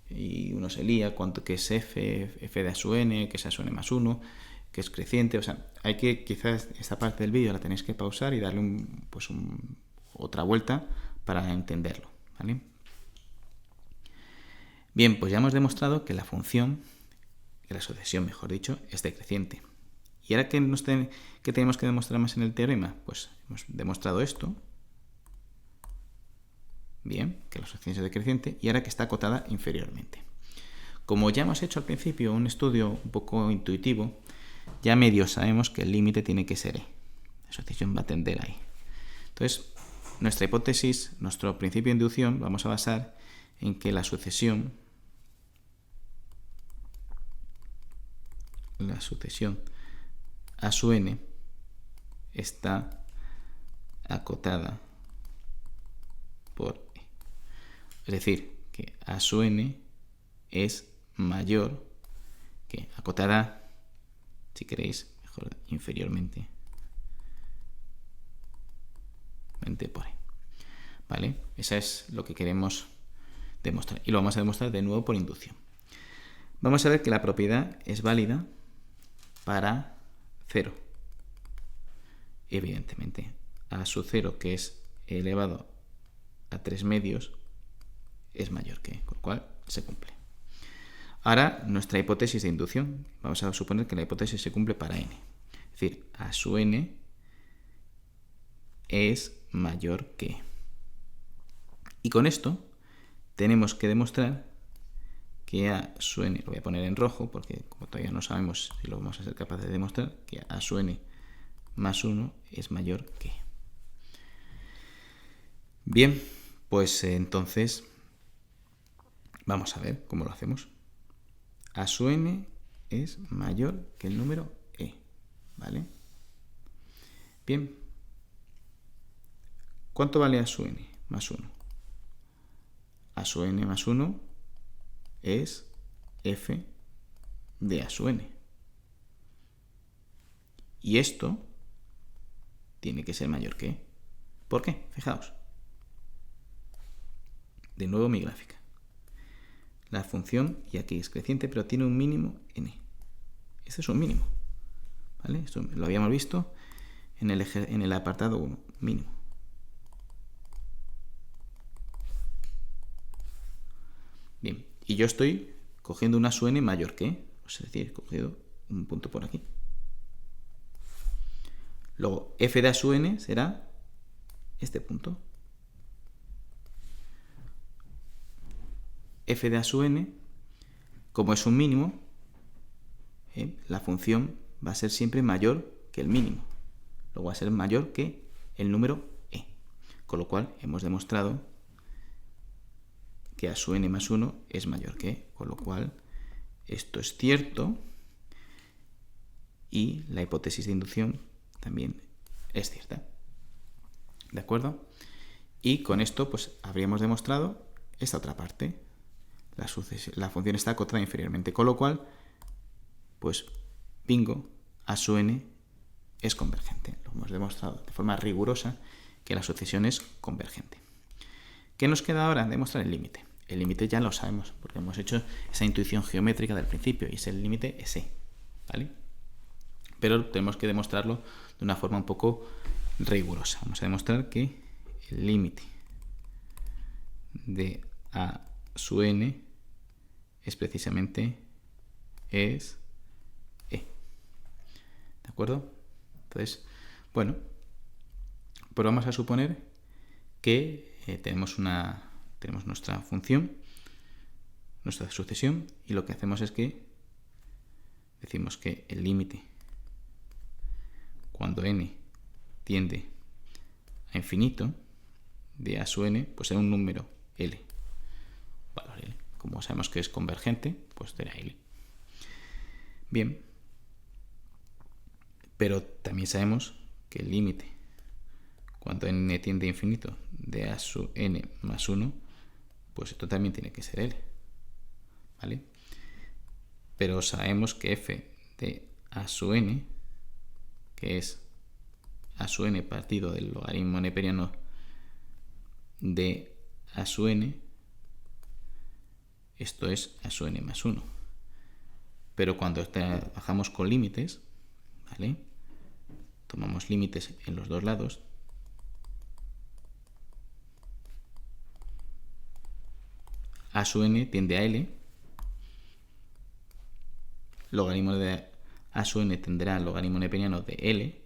y uno se lía cuánto que es f de a sub n, que es a sub n más 1, que es creciente. O sea, hay que, quizás esta parte del vídeo la tenéis que pausar y darle otra vuelta para entenderlo. ¿Vale? Bien, pues ya hemos demostrado que la función, que la sucesión, mejor dicho, es decreciente. ¿Y ahora qué tenemos que demostrar más en el teorema? Pues hemos demostrado esto. Bien, que la sucesión es decreciente y ahora que está acotada inferiormente. Como ya hemos hecho al principio un estudio un poco intuitivo, ya medio sabemos que el límite tiene que ser e. La sucesión va a tender ahí. Entonces, nuestra hipótesis, nuestro principio de inducción, vamos a basar en que la sucesión a sub n está acotada por e. Es decir, que a sub n es mayor que, acotada, si queréis, mejor inferiormente, por e. ¿Vale? Eso es lo que queremos demostrar. Y lo vamos a demostrar de nuevo por inducción. Vamos a ver que la propiedad es válida para 0. Evidentemente, a sub 0, que es elevado a 3 medios, es mayor que, con lo cual se cumple. Ahora, nuestra hipótesis de inducción. Vamos a suponer que la hipótesis se cumple para n. Es decir, a sub n es mayor que e. Y con esto tenemos que demostrar que a sub n, lo voy a poner en rojo porque como todavía no sabemos si lo vamos a ser capaces de demostrar, que a sub n más 1 es mayor que e. Bien, pues entonces vamos a ver cómo lo hacemos. A sub n es mayor que el número e, ¿vale? Bien, ¿cuánto vale a sub n más 1? A sub n más 1 es f de a sub n. Y esto tiene que ser mayor que e. ¿Por qué? Fijaos. De nuevo mi gráfica. La función, y aquí es creciente, pero tiene un mínimo n. Este es un mínimo. ¿Vale? Esto lo habíamos visto en el apartado 1, mínimo. Bien, y yo estoy cogiendo una su n mayor que, es decir, he cogido un punto por aquí. Luego, f de a su n será este punto. F de a su n, como es un mínimo, la función va a ser siempre mayor que el mínimo. Luego va a ser mayor que el número e. Con lo cual hemos demostrado que a su n más 1 es mayor que e. Con lo cual esto es cierto y la hipótesis de inducción también es cierta. ¿De acuerdo? Y con esto pues habríamos demostrado esta otra parte. La función está acotada inferiormente, con lo cual pues bingo, a su n es convergente. Lo hemos demostrado de forma rigurosa que la sucesión es convergente. ¿Qué nos queda ahora? Demostrar el límite. El límite ya lo sabemos porque hemos hecho esa intuición geométrica del principio y el límite es e, ¿vale? Pero tenemos que demostrarlo de una forma un poco rigurosa. Vamos a demostrar que el límite de a su n es precisamente e. ¿De acuerdo? Entonces, bueno, pues vamos a suponer que tenemos nuestra función, nuestra sucesión, y lo que hacemos es que decimos que el límite cuando n tiende a infinito de a su n, pues será un número L. Valor L. Como sabemos que es convergente, pues será L. Bien. Pero también sabemos que el límite cuando n tiende a infinito de a su n más 1, pues esto también tiene que ser L. ¿Vale? Pero sabemos que f de a su n, que es a su n partido del logaritmo neperiano de a su n, esto es a su n más 1. Pero cuando trabajamos con límites, ¿vale? Tomamos límites en los dos lados. A su n tiende a L. Logaritmo de a su n tendrá al logaritmo neperiano de L.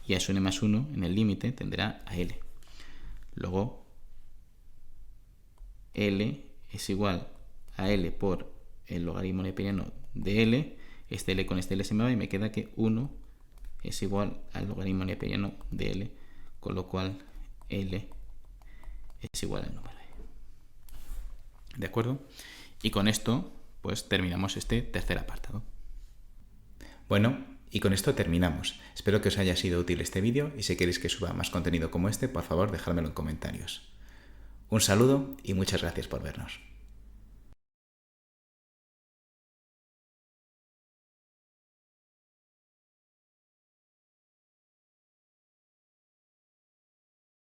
Y a su n más 1 en el límite tendrá a L. Luego, L es igual a L por el logaritmo neperiano de L. Este L con este L se me va y me queda que 1 es igual al logaritmo neperiano de L, con lo cual L es igual al número E. ¿De acuerdo? Y con esto pues terminamos este tercer apartado. Bueno, y con esto terminamos. Espero que os haya sido útil este vídeo y si queréis que suba más contenido como este, por favor dejádmelo en comentarios. Un saludo y muchas gracias por vernos.